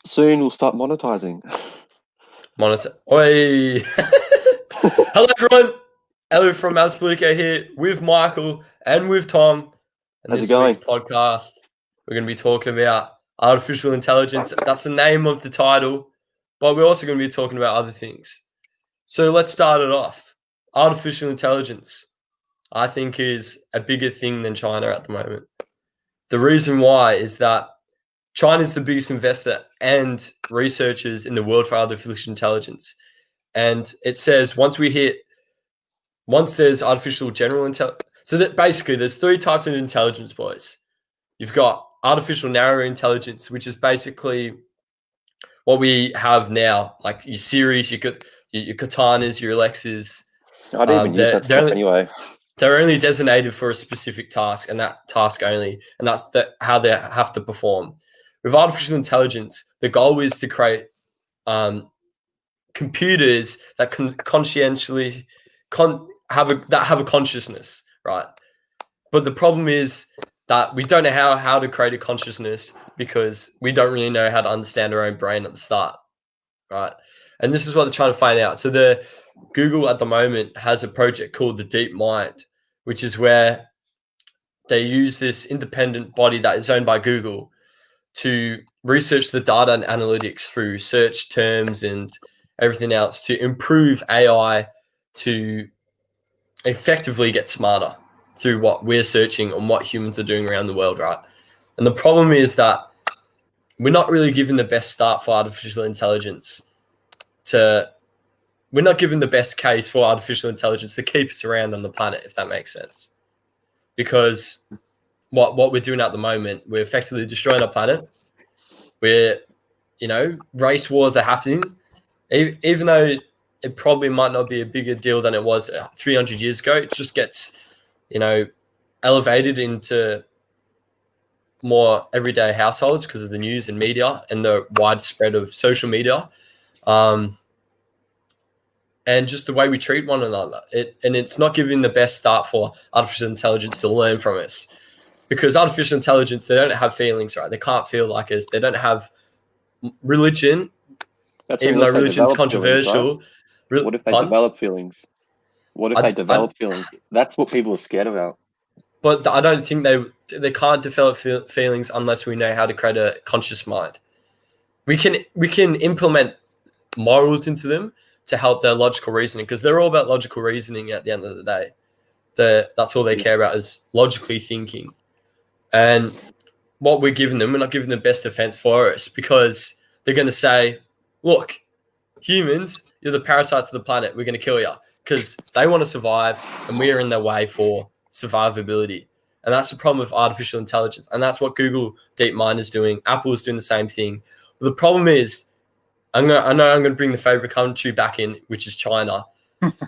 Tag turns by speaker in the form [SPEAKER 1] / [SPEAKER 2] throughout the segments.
[SPEAKER 1] Soon we'll start monetizing.
[SPEAKER 2] Monitor. Oi! Hello, everyone. Elliot from As Politico here with Michael and with Tom. And
[SPEAKER 1] How's
[SPEAKER 2] this
[SPEAKER 1] it going?
[SPEAKER 2] week's podcast, we're going to be talking about artificial intelligence. That's the name of the title, but we're also going to be talking about other things. So let's start it off. Artificial intelligence, I think, is a bigger thing than China at the moment. The reason why is that China's the biggest investor and researchers in the world for artificial intelligence. And it says once there's artificial general intelligence, so that basically there's three types of intelligence, boys. You've got artificial narrow intelligence, which is basically what we have now, like your Siris, your Cortanas, your Alexas.
[SPEAKER 1] I don't even use that stuff anyway.
[SPEAKER 2] They're only designated for a specific task and that task only, and that's how they have to perform. With artificial intelligence, the goal is to create computers that can conscientiously have a consciousness, right? But the problem is that we don't know how to create a consciousness because we don't really know how to understand our own brain at the start, right? And this is what they're trying to find out. So the Google at the moment has a project called the DeepMind, which is where they use this independent body that is owned by Google to research the data and analytics through search terms and everything else to improve AI to effectively get smarter through what we're searching and what humans are doing around the world, right? And the problem is that we're not really given the best start for artificial intelligence we're not given the best case for artificial intelligence to keep us around on the planet, if that makes sense. Because what we're doing at the moment, we're effectively destroying our planet. Race wars are happening, even though it probably might not be a bigger deal than it was 300 years ago. It just gets, elevated into more everyday households because of the news and media and the widespread of social media. And just the way we treat one another. It's not giving the best start for artificial intelligence to learn from us. Because artificial intelligence, they don't have feelings, right? They can't feel like us. They don't have religion, even though religion's controversial.
[SPEAKER 1] Feelings, right? What if they develop feelings? What if they develop feelings? That's what people are scared about.
[SPEAKER 2] But I don't think they can't develop feelings unless we know how to create a conscious mind. We can implement morals into them to help their logical reasoning, because they're all about logical reasoning at the end of the day. That's all they care about is logically thinking. And what we're giving them, we're not giving the best defense for us, because they're going to say, look, humans, you're the parasites of the planet. We're going to kill you, because they want to survive and we're in their way for survivability. And that's the problem with artificial intelligence. And that's what Google DeepMind is doing. Apple is doing the same thing. But the problem is, I know I'm going to bring the favorite country back in, which is China.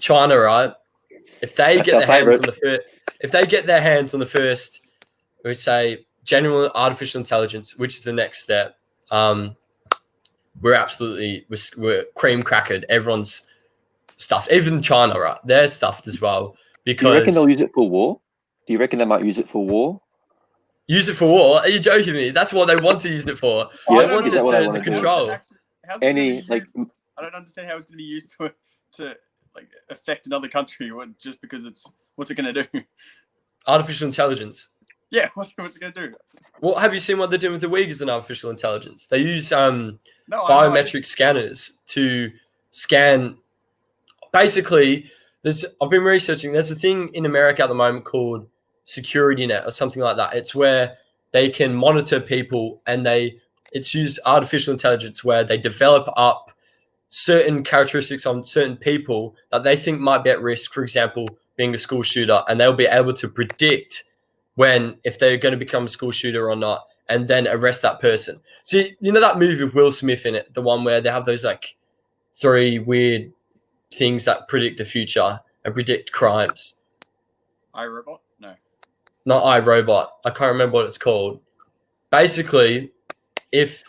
[SPEAKER 2] China, right? If they get their hands on the first, we would say general artificial intelligence, which is the next step, we're cream crackered. Everyone's stuffed, even China, right? They're stuffed as well. Because
[SPEAKER 1] do you reckon they'll use it for war? Do you reckon they might use it for war?
[SPEAKER 2] Use it for war? Are you joking me? That's what they want to use it for.
[SPEAKER 1] Yeah,
[SPEAKER 2] they want it to control.
[SPEAKER 3] I don't understand how it's going to be used to affect another country just because what's it going to do?
[SPEAKER 2] Artificial intelligence.
[SPEAKER 3] Yeah, what's it going to do?
[SPEAKER 2] Well, have you seen what they're doing with the Uyghurs in artificial intelligence? They use biometric scanners to scan. Basically, I've been researching. There's a thing in America at the moment called SecurityNet or something like that. It's where they can monitor people, and it's used artificial intelligence where they develop up certain characteristics on certain people that they think might be at risk, for example, being a school shooter, and they'll be able to predict if they're going to become a school shooter or not, and then arrest that person. So, you know that movie with Will Smith in it, the one where they have those three weird things that predict the future and predict crimes.
[SPEAKER 3] iRobot? No.
[SPEAKER 2] Not iRobot. I can't remember what it's called. Basically, if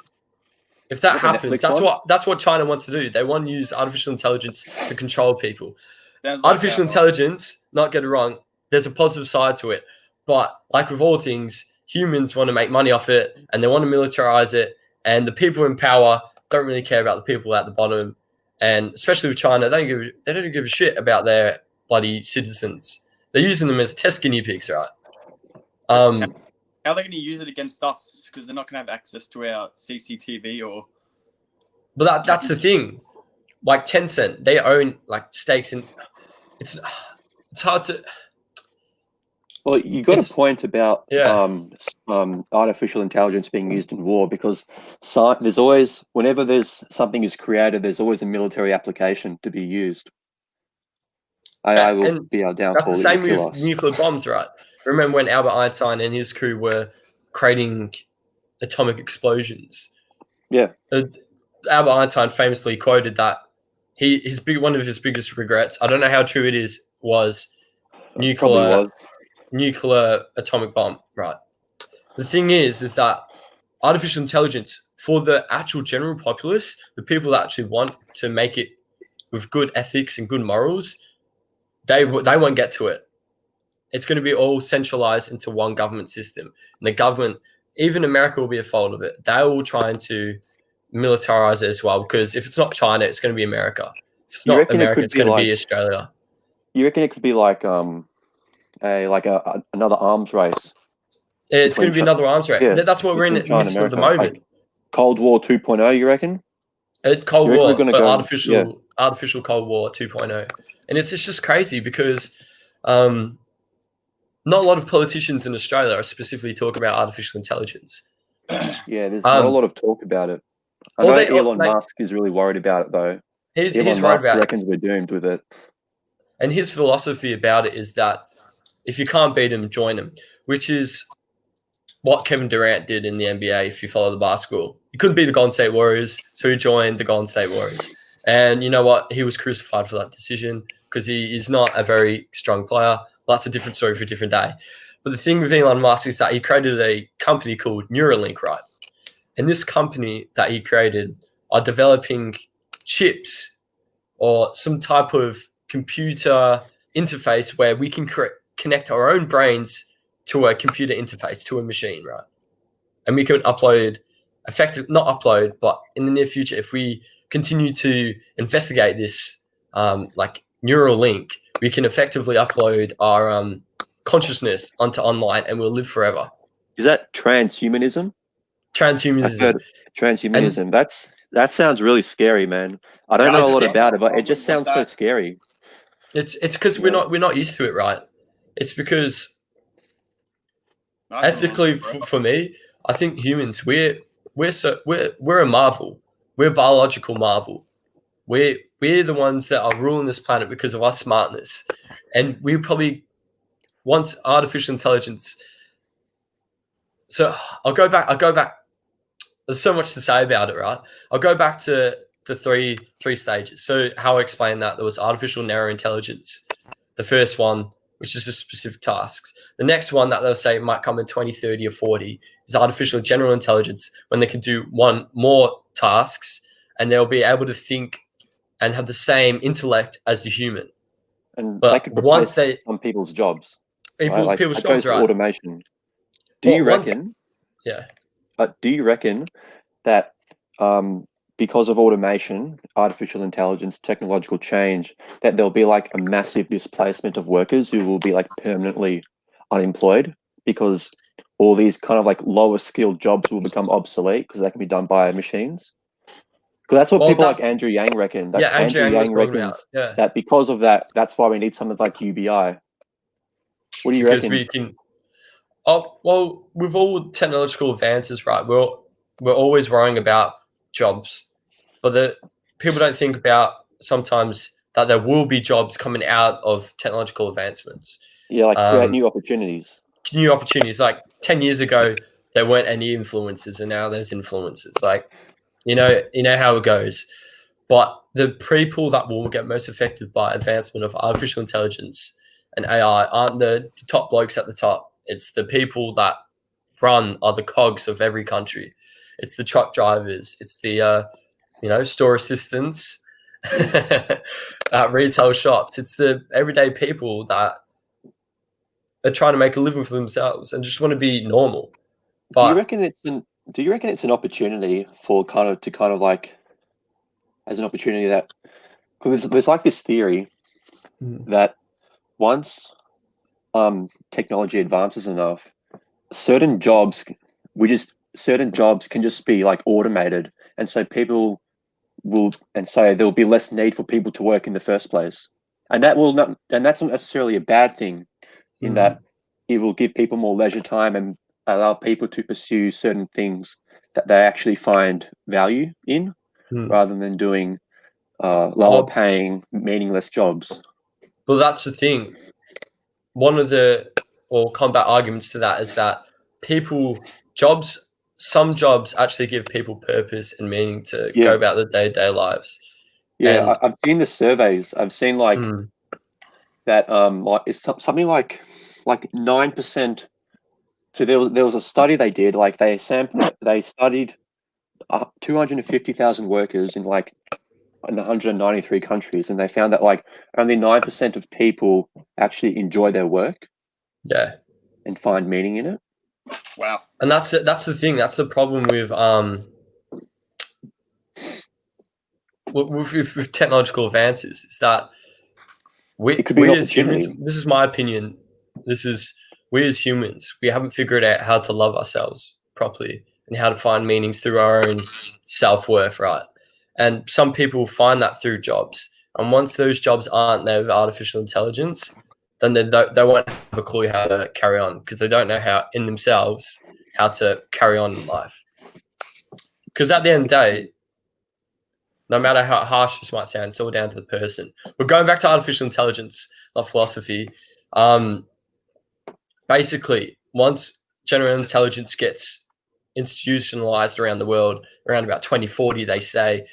[SPEAKER 2] that happens, that's what China wants to do. They want to use artificial intelligence to control people. Artificial intelligence, not get it wrong, there's a positive side to it. But like with all things, humans want to make money off it, and they want to militarize it, and the people in power don't really care about the people at the bottom. And especially with China, they don't give a shit about their bloody citizens. They're using them as test guinea pigs, right?
[SPEAKER 3] How are they going to use it against us? Because they're not going to have access to our CCTV or.
[SPEAKER 2] But that's the thing. Like Tencent, they own like stakes in. It's hard to.
[SPEAKER 1] Well, you got a point about
[SPEAKER 2] Yeah.
[SPEAKER 1] Artificial intelligence being used in war, because there's always, whenever there's something is created, there's always a military application to be used. AI will be our downfall.
[SPEAKER 2] That's the same with nuclear bombs, right? Remember when Albert Einstein and his crew were creating atomic explosions?
[SPEAKER 1] Yeah.
[SPEAKER 2] Albert Einstein famously quoted that one of his biggest regrets, I don't know how true it is, was nuclear atomic bomb, right? The thing is that artificial intelligence, for the actual general populace, the people that actually want to make it with good ethics and good morals, they won't get to it. It's going to be all centralized into one government system. And the government, even America will be a fault of it. They will try to militarize it as well, because if it's not China, it's going to be America. If it's not America, it's going to be Australia.
[SPEAKER 1] You reckon it could be like another arms race?
[SPEAKER 2] It's going to be another arms race. Yeah, that's what we're in the midst of at the moment.
[SPEAKER 1] Like Cold War 2.0, you reckon?
[SPEAKER 2] Cold War, but artificial Cold War 2.0. And it's just crazy because not a lot of politicians in Australia are specifically talking about artificial intelligence.
[SPEAKER 1] Yeah, there's not a lot of talk about it. I know Elon Musk is really worried about it, though.
[SPEAKER 2] He's worried about it.
[SPEAKER 1] Reckons we're doomed with it.
[SPEAKER 2] And his philosophy about it is that if you can't beat him, join him, which is what Kevin Durant did in the NBA, if you follow the basketball. He couldn't beat the Golden State Warriors, so he joined the Golden State Warriors. And you know what? He was crucified for that decision because he is not a very strong player. That's a different story for a different day. But the thing with Elon Musk is that he created a company called Neuralink, right? And this company that he created are developing chips or some type of computer interface where we can connect our own brains to a computer interface, to a machine, right? And we can not upload, but in the near future, if we continue to investigate this like neural link, we can effectively upload our consciousness onto online and we'll live forever.
[SPEAKER 1] Is that transhumanism?
[SPEAKER 2] Transhumanism.
[SPEAKER 1] Transhumanism. That sounds really scary, man. I don't know a lot about it, but it just sounds so scary.
[SPEAKER 2] It's because we're not used to it, right? It's because ethically, for me, I think humans we're a marvel. We're a biological marvel. We're the ones that are ruling this planet because of our smartness, and we probably once artificial intelligence. So I'll go back. There's so much to say about it, right? I'll go back to the three stages. So how I explained that, there was artificial narrow intelligence. The first one, which is just specific tasks. The next one that they'll say might come in 20, 30, or 40 is artificial general intelligence, when they can do more tasks and they'll be able to think and have the same intellect as the human.
[SPEAKER 1] And they could replace some people's jobs.
[SPEAKER 2] People's jobs, right?
[SPEAKER 1] Automation. Do you reckon that because of automation, artificial intelligence, technological change, that there'll be like a massive displacement of workers who will be like permanently unemployed because all these kind of like lower skilled jobs will become obsolete because they can be done by machines? Because that's what people like Andrew Yang reckon. Andrew Yang reckons that because of that, that's why we need something like UBI. What do you reckon?
[SPEAKER 2] We can. Well, with all technological advances, right? We're always worrying about jobs, but people don't think about sometimes that there will be jobs coming out of technological advancements.
[SPEAKER 1] Yeah, like create new opportunities.
[SPEAKER 2] New opportunities. Like 10 years ago, there weren't any influencers, and now there's influencers. Like, you know how it goes. But the people that will get most affected by advancement of artificial intelligence and AI aren't the top blokes at the top. It's the people that are the cogs of every country. It's the truck drivers. It's the store assistants at retail shops. It's the everyday people that are trying to make a living for themselves and just want to be normal. But
[SPEAKER 1] do you reckon do you reckon it's an opportunity for like as an opportunity that because there's like this theory that once technology advances enough, certain jobs can just be like automated, and so people will and so there'll be less need for people to work in the first place, and that's not necessarily a bad thing in that it will give people more leisure time and allow people to pursue certain things that they actually find value in rather than doing lower paying meaningless jobs.
[SPEAKER 2] Well, that's the thing. One of the combat arguments to that is that some jobs actually give people purpose and meaning to go about their day-to-day lives.
[SPEAKER 1] Yeah, I've seen the surveys. I've seen like that. Like it's something like 9%. So there was a study they did. Like they studied 250,000 workers in 193 countries, and they found that like only 9% of people actually enjoy their work.
[SPEAKER 2] Yeah,
[SPEAKER 1] and find meaning in it.
[SPEAKER 3] Wow.
[SPEAKER 2] And that's the thing. That's the problem with technological advances is that we as humans. This is my opinion. We as humans, we haven't figured out how to love ourselves properly and how to find meanings through our own self-worth, right? And some people find that through jobs. And once those jobs aren't there with artificial intelligence, then they won't have a clue how to carry on because they don't know how to carry on in life. Because at the end of the day, no matter how harsh this might sound, it's all down to the person. We're going back to artificial intelligence, not philosophy. Basically, once general intelligence gets institutionalized around the world, around about 2040, they say,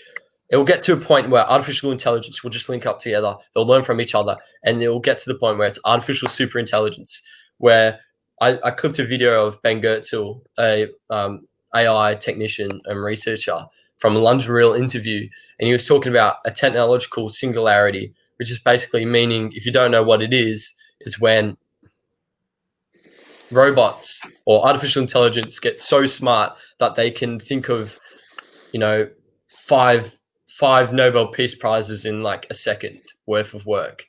[SPEAKER 2] it will get to a point where artificial intelligence will just link up together. They'll learn from each other, and it will get to the point where it's artificial superintelligence. Where I clipped a video of Ben Goertzel, a AI technician and researcher from a London Real interview, and he was talking about a technological singularity, which is basically meaning, if you don't know what it is when robots or artificial intelligence get so smart that they can think of, five Nobel Peace Prizes in like a second worth of work.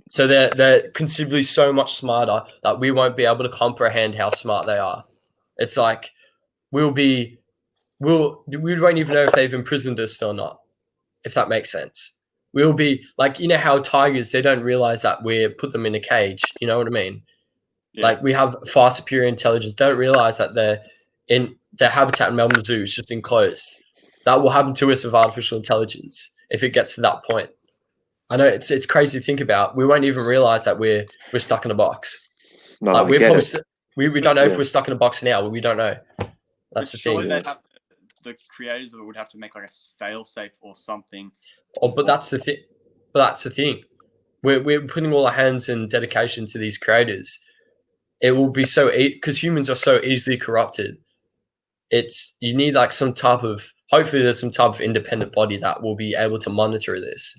[SPEAKER 2] So they're considerably so much smarter that we won't be able to comprehend how smart they are. It's like we won't even know if they've imprisoned us or not, if that makes sense. We'll be like, how tigers, they don't realize that we put them in a cage. You know what I mean? Yeah. Like we have far superior intelligence. They don't realize that they're in their habitat in Melbourne Zoo is just enclosed. That will happen to us with artificial intelligence if it gets to that point. I know it's crazy to think about. We won't even realize that we're stuck in a box.
[SPEAKER 1] No,
[SPEAKER 2] like we're probably we don't know if we're stuck in a box now, but we don't know. That's the thing.
[SPEAKER 3] The creators of it would have to make like a fail-safe or something.
[SPEAKER 2] But that's the thing. We're putting all our hands and dedication to these creators. It will be so because humans are so easily corrupted. You need like some type of, hopefully there's some type of independent body that will be able to monitor this.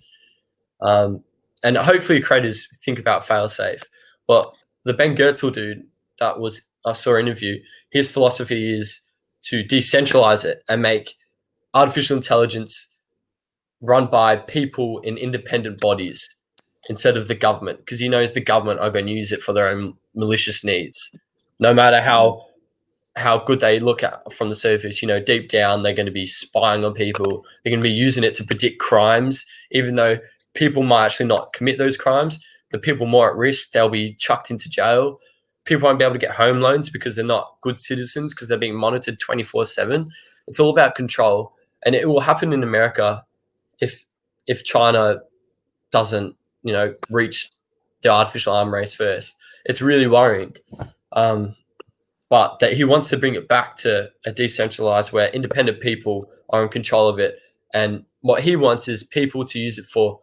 [SPEAKER 2] And hopefully creators think about fail-safe. But the Ben Goertzel dude I saw an interview, his philosophy is to decentralize it and make artificial intelligence run by people in independent bodies instead of the government, because he knows the government are going to use it for their own malicious needs. No matter how good they look at from the surface, deep down, they're going to be spying on people. They're going to be using it to predict crimes, even though people might actually not commit those crimes. The people more at risk, they'll be chucked into jail. People won't be able to get home loans because they're not good citizens because they're being monitored 24/7. It's all about control. And it will happen in America if China doesn't, reach the artificial arm race first. It's really worrying. But that he wants to bring it back to a decentralized where independent people are in control of it. And what he wants is people to use it for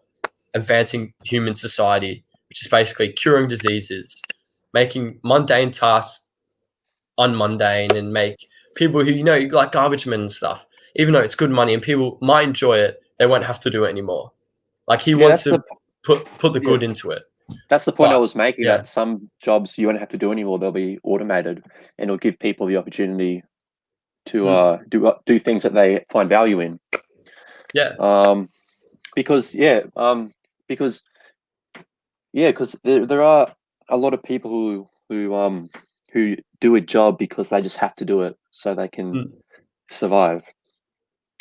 [SPEAKER 2] advancing human society, which is basically curing diseases, making mundane tasks unmundane, and make people who, like garbage men and stuff, even though it's good money and people might enjoy it, they won't have to do it anymore. Like he wants to put the good into it.
[SPEAKER 1] That's the point I was making, that some jobs you won't have to do anymore. They'll be automated, and it'll give people the opportunity to do things that they find value in.
[SPEAKER 2] Yeah.
[SPEAKER 1] Because there are a lot of people who do a job because they just have to do it so they can survive.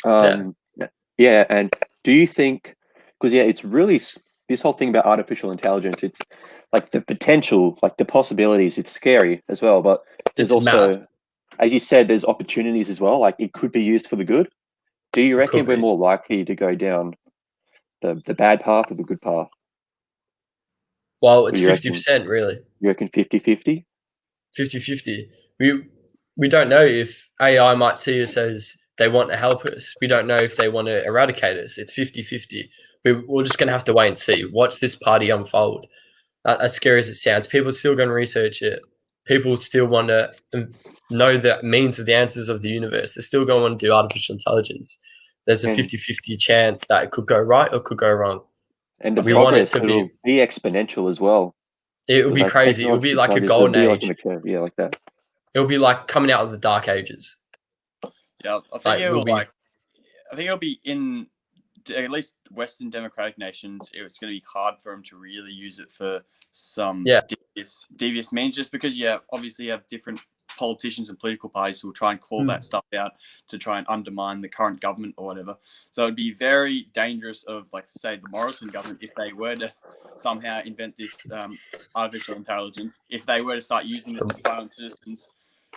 [SPEAKER 1] Yeah, and do you think? Because it's really this whole thing about artificial intelligence. It's like the potential, like the possibilities. It's scary as well, but there's
[SPEAKER 2] It's
[SPEAKER 1] also,
[SPEAKER 2] mad.
[SPEAKER 1] as you said, there's opportunities as well. Like it could be used for the good. Do you
[SPEAKER 2] It could
[SPEAKER 1] reckon we're
[SPEAKER 2] be.
[SPEAKER 1] more likely to go down the bad path or the good path?
[SPEAKER 2] Well, it's
[SPEAKER 1] You reckon?
[SPEAKER 2] 50% really.
[SPEAKER 1] You reckon 50-50?
[SPEAKER 2] 50-50. We don't know if AI might see us as they want to help us. We don't know if they want to eradicate us. It's 50-50. We're just going to have to wait and see. Watch this party unfold. As scary as it sounds, people are still going to research it. People still want to know the means of the answers of the universe. They're still going to want to do artificial intelligence. There's a 50-50 chance that it could go right or could go wrong.
[SPEAKER 1] And the
[SPEAKER 2] We want it
[SPEAKER 1] progress
[SPEAKER 2] to
[SPEAKER 1] will be exponential as well.
[SPEAKER 2] It would be
[SPEAKER 1] Like
[SPEAKER 2] crazy. It would be like a
[SPEAKER 1] technological progress will
[SPEAKER 2] golden
[SPEAKER 1] be like
[SPEAKER 2] age.
[SPEAKER 1] in a curve, yeah, like that.
[SPEAKER 2] It would be like coming out of the dark ages.
[SPEAKER 3] Yeah, I think
[SPEAKER 2] Like,
[SPEAKER 3] it will
[SPEAKER 2] we'll be-
[SPEAKER 3] I think it'll be in at least Western democratic nations. It's going to be hard for them to really use it for some devious means, just because obviously you have different politicians and political parties who will try and call that stuff out to try and undermine the current government or whatever. So it'd be very dangerous of, like, say, the Morrison government, if they were to somehow invent this artificial intelligence, if they were to start using this to spy on citizens,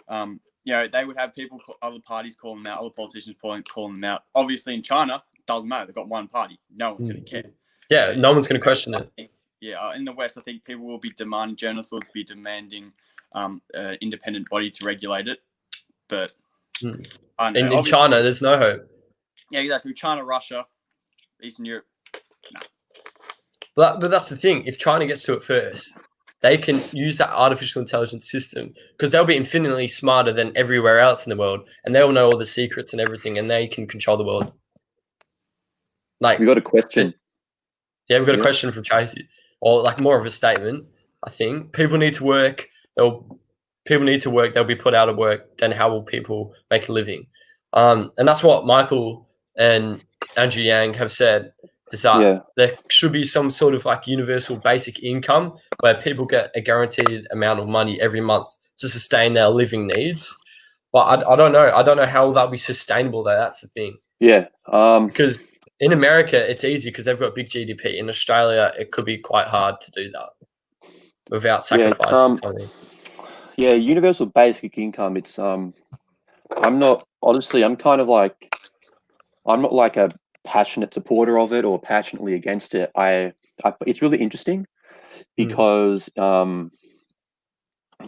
[SPEAKER 3] they would have people, other parties calling them out, other politicians calling them out. Obviously in China, it doesn't matter. They've got one party. No one's going to care.
[SPEAKER 2] Yeah, no one's going to question it.
[SPEAKER 3] Yeah, in the West, I think people will be demanding, journalists will be demanding an independent body to regulate it. But
[SPEAKER 2] in China, there's no hope.
[SPEAKER 3] Yeah, exactly. China, Russia, Eastern Europe. No.
[SPEAKER 2] But that's the thing. If China gets to it first, they can use that artificial intelligence system because they'll be infinitely smarter than everywhere else in the world, and they'll know all the secrets and everything, and they can control the world. Like,
[SPEAKER 1] we got a question.
[SPEAKER 2] Yeah, we've got a question from Tracy, or like more of a statement. I think people need to work. People need to work. They'll be put out of work. Then how will people make a living? And that's what Michael and Andrew Yang have said. Is that there should be some sort of like universal basic income where people get a guaranteed amount of money every month to sustain their living needs. But I don't know. I don't know how that'll be sustainable though. That's the thing.
[SPEAKER 1] Yeah.
[SPEAKER 2] Because in America, it's easy because they've got big GDP. In Australia, it could be quite hard to do that without sacrificing something.
[SPEAKER 1] Yeah, universal basic income. It's I'm not like a passionate supporter of it or passionately against it. It's really interesting because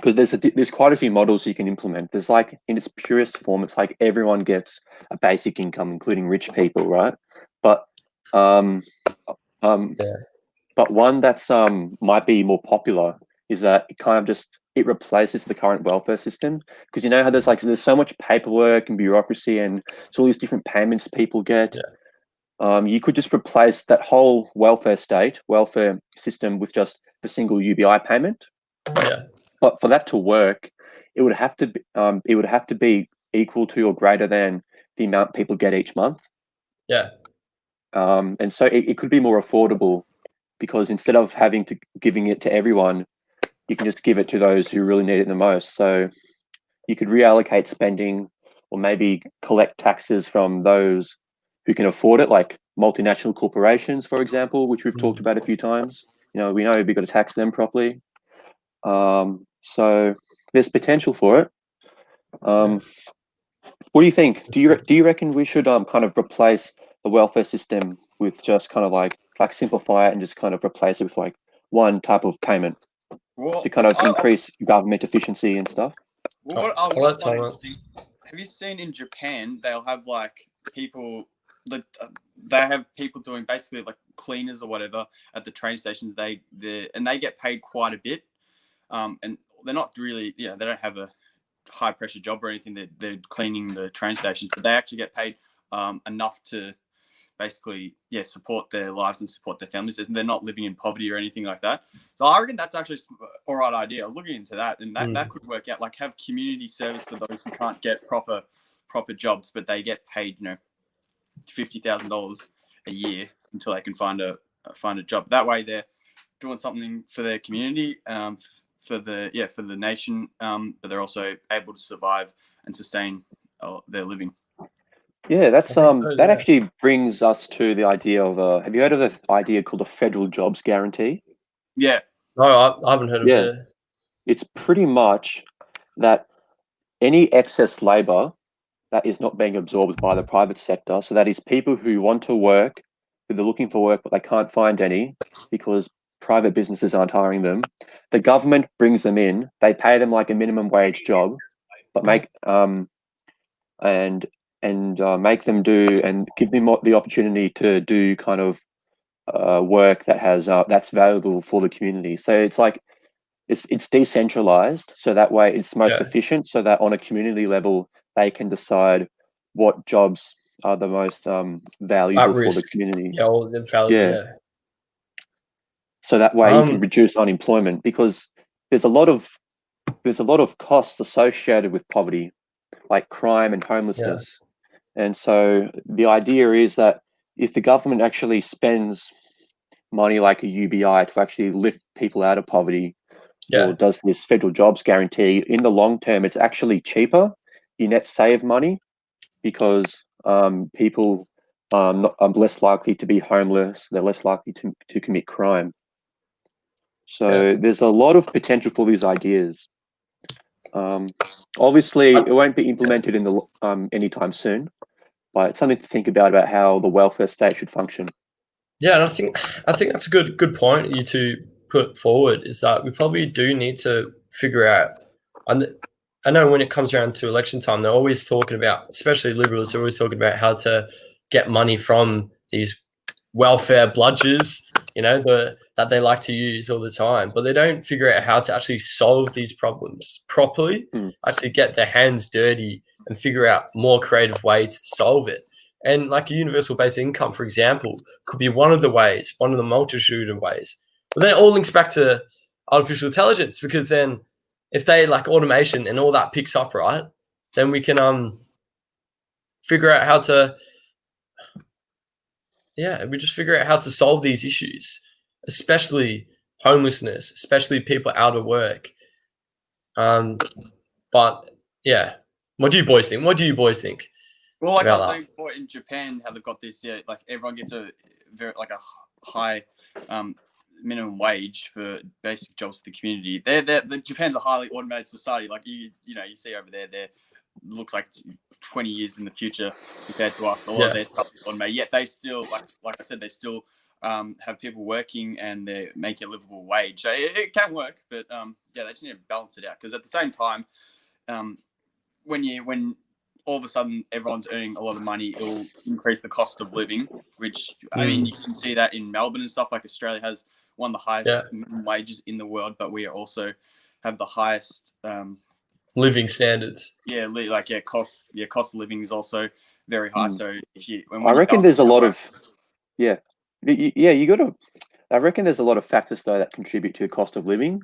[SPEAKER 1] there's quite a few models you can implement. There's like in its purest form, it's like everyone gets a basic income, including rich people, right? But but one that's might be more popular is that it replaces the current welfare system, because you know how there's so much paperwork and bureaucracy and all these different payments people get. You could just replace that whole welfare system with just a single UBI payment.
[SPEAKER 2] Yeah.
[SPEAKER 1] But for that to work, it would have to be equal to or greater than the amount people get each month.
[SPEAKER 2] Yeah.
[SPEAKER 1] And so it could be more affordable, because instead of giving it to everyone, you can just give it to those who really need it the most. So you could reallocate spending, or maybe collect taxes from those who can afford it, like multinational corporations, for example, which we've talked about a few times. We know we've got to tax them properly. So there's potential for it. What do you think? Do you reckon we should kind of replace the welfare system with just kind of like simplify it and just kind of replace it with like one type of payment to kind of increase government efficiency and stuff?
[SPEAKER 3] Have you seen in Japan, they'll have like people that they have people doing basically like cleaners or whatever at the train stations. And they get paid quite a bit. And they're not really, they don't have a high pressure job or anything. They're cleaning the train stations, but they actually get paid enough to basically, support their lives and support their families. They're not living in poverty or anything like that. So I reckon that's actually an all right idea. I was looking into that, and that could work out. Like, have community service for those who can't get proper proper jobs, but they get paid, $50,000 a year until they can find a job. That way, they're doing something for their community, for the nation, but they're also able to survive and sustain their living.
[SPEAKER 1] Yeah, that's
[SPEAKER 2] I think so,
[SPEAKER 1] that
[SPEAKER 2] yeah.
[SPEAKER 1] actually brings us to the idea of have you heard of the idea called the federal jobs guarantee?
[SPEAKER 3] Yeah.
[SPEAKER 2] No, I haven't heard of
[SPEAKER 1] Yeah.
[SPEAKER 2] it.
[SPEAKER 1] It's pretty much that any excess labor that is not being absorbed by the private sector, so that is people who want to work, who they're looking for work, but they can't find any because private businesses aren't hiring them. The government brings them in, they pay them like a minimum wage job, but make make them do and give them the opportunity to do kind of work that has that's valuable for the community. So it's like it's decentralized, so that way it's most efficient, so that on a community level they can decide what jobs are the most valuable for the community.
[SPEAKER 2] Yeah, all the valuable, yeah.
[SPEAKER 1] So that way you can reduce unemployment, because there's a lot of costs associated with poverty, like crime and homelessness. And so the idea is that if the government actually spends money like a UBI to actually lift people out of poverty, or does this federal jobs guarantee, in the long term, it's actually cheaper. You net save money because people are less likely to be homeless. They're less likely to commit crime. So there's a lot of potential for these ideas. Obviously, it won't be implemented in the anytime soon, but it's something to think about how the welfare state should function.
[SPEAKER 2] Yeah, and I think that's a good point you two put forward, is that we probably do need to figure out. And I know when it comes around to election time, they're always talking about, especially Liberals, are always talking about how to get money from these welfare bludgers, that they like to use all the time, but they don't figure out how to actually solve these problems properly, actually get their hands dirty and figure out more creative ways to solve it. And like a universal basic income, for example, could be one of the ways, one of the multitude of ways. But then it all links back to artificial intelligence, because then if they like automation and all that picks up, right, then we can figure out how to we just figure out how to solve these issues, especially homelessness, especially people out of work. But yeah, what do you boys think?
[SPEAKER 3] Well, like I was saying before, in Japan, how they've got this, like everyone gets a high minimum wage for basic jobs to the community. Japan's a highly automated society. Like you see over there, looks like it's 20 years in the future compared to us. A lot of their stuff is automated. Yet they still, like I said, they still have people working and they make a livable wage. So it can work, but they just need to balance it out, because at the same time, when all of a sudden everyone's earning a lot of money, it'll increase the cost of living, which I mean, you can see that in Melbourne and stuff. Like Australia has one of the highest minimum wages in the world, but we also have the highest
[SPEAKER 2] living standards.
[SPEAKER 3] Cost of living is also very high. So
[SPEAKER 1] I reckon there's a lot of I reckon there's a lot of factors though that contribute to the cost of living,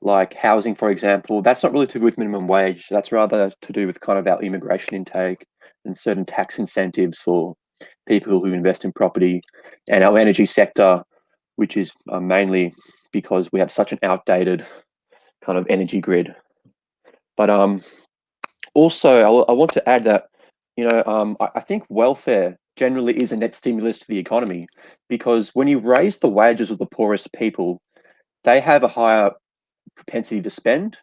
[SPEAKER 1] like housing, for example. That's not really to do with minimum wage. That's rather to do with kind of our immigration intake and certain tax incentives for people who invest in property, and our energy sector, which is mainly because we have such an outdated kind of energy grid. But also, I want to add that I think welfare generally is a net stimulus to the economy, because when you raise the wages of the poorest people, they have a higher propensity to spend.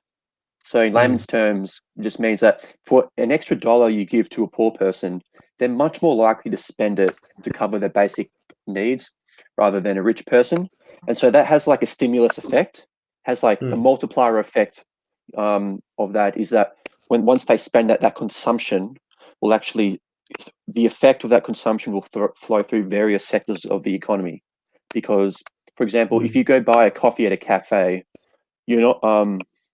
[SPEAKER 1] So in layman's terms, it just means that for an extra dollar you give to a poor person, they're much more likely to spend it to cover their basic needs rather than a rich person. And so that has like a stimulus effect, has like the multiplier effect of that is that once they spend that consumption will actually, the effect of that consumption will flow through various sectors of the economy. Because, for example, if you go buy a coffee at a cafe, you're not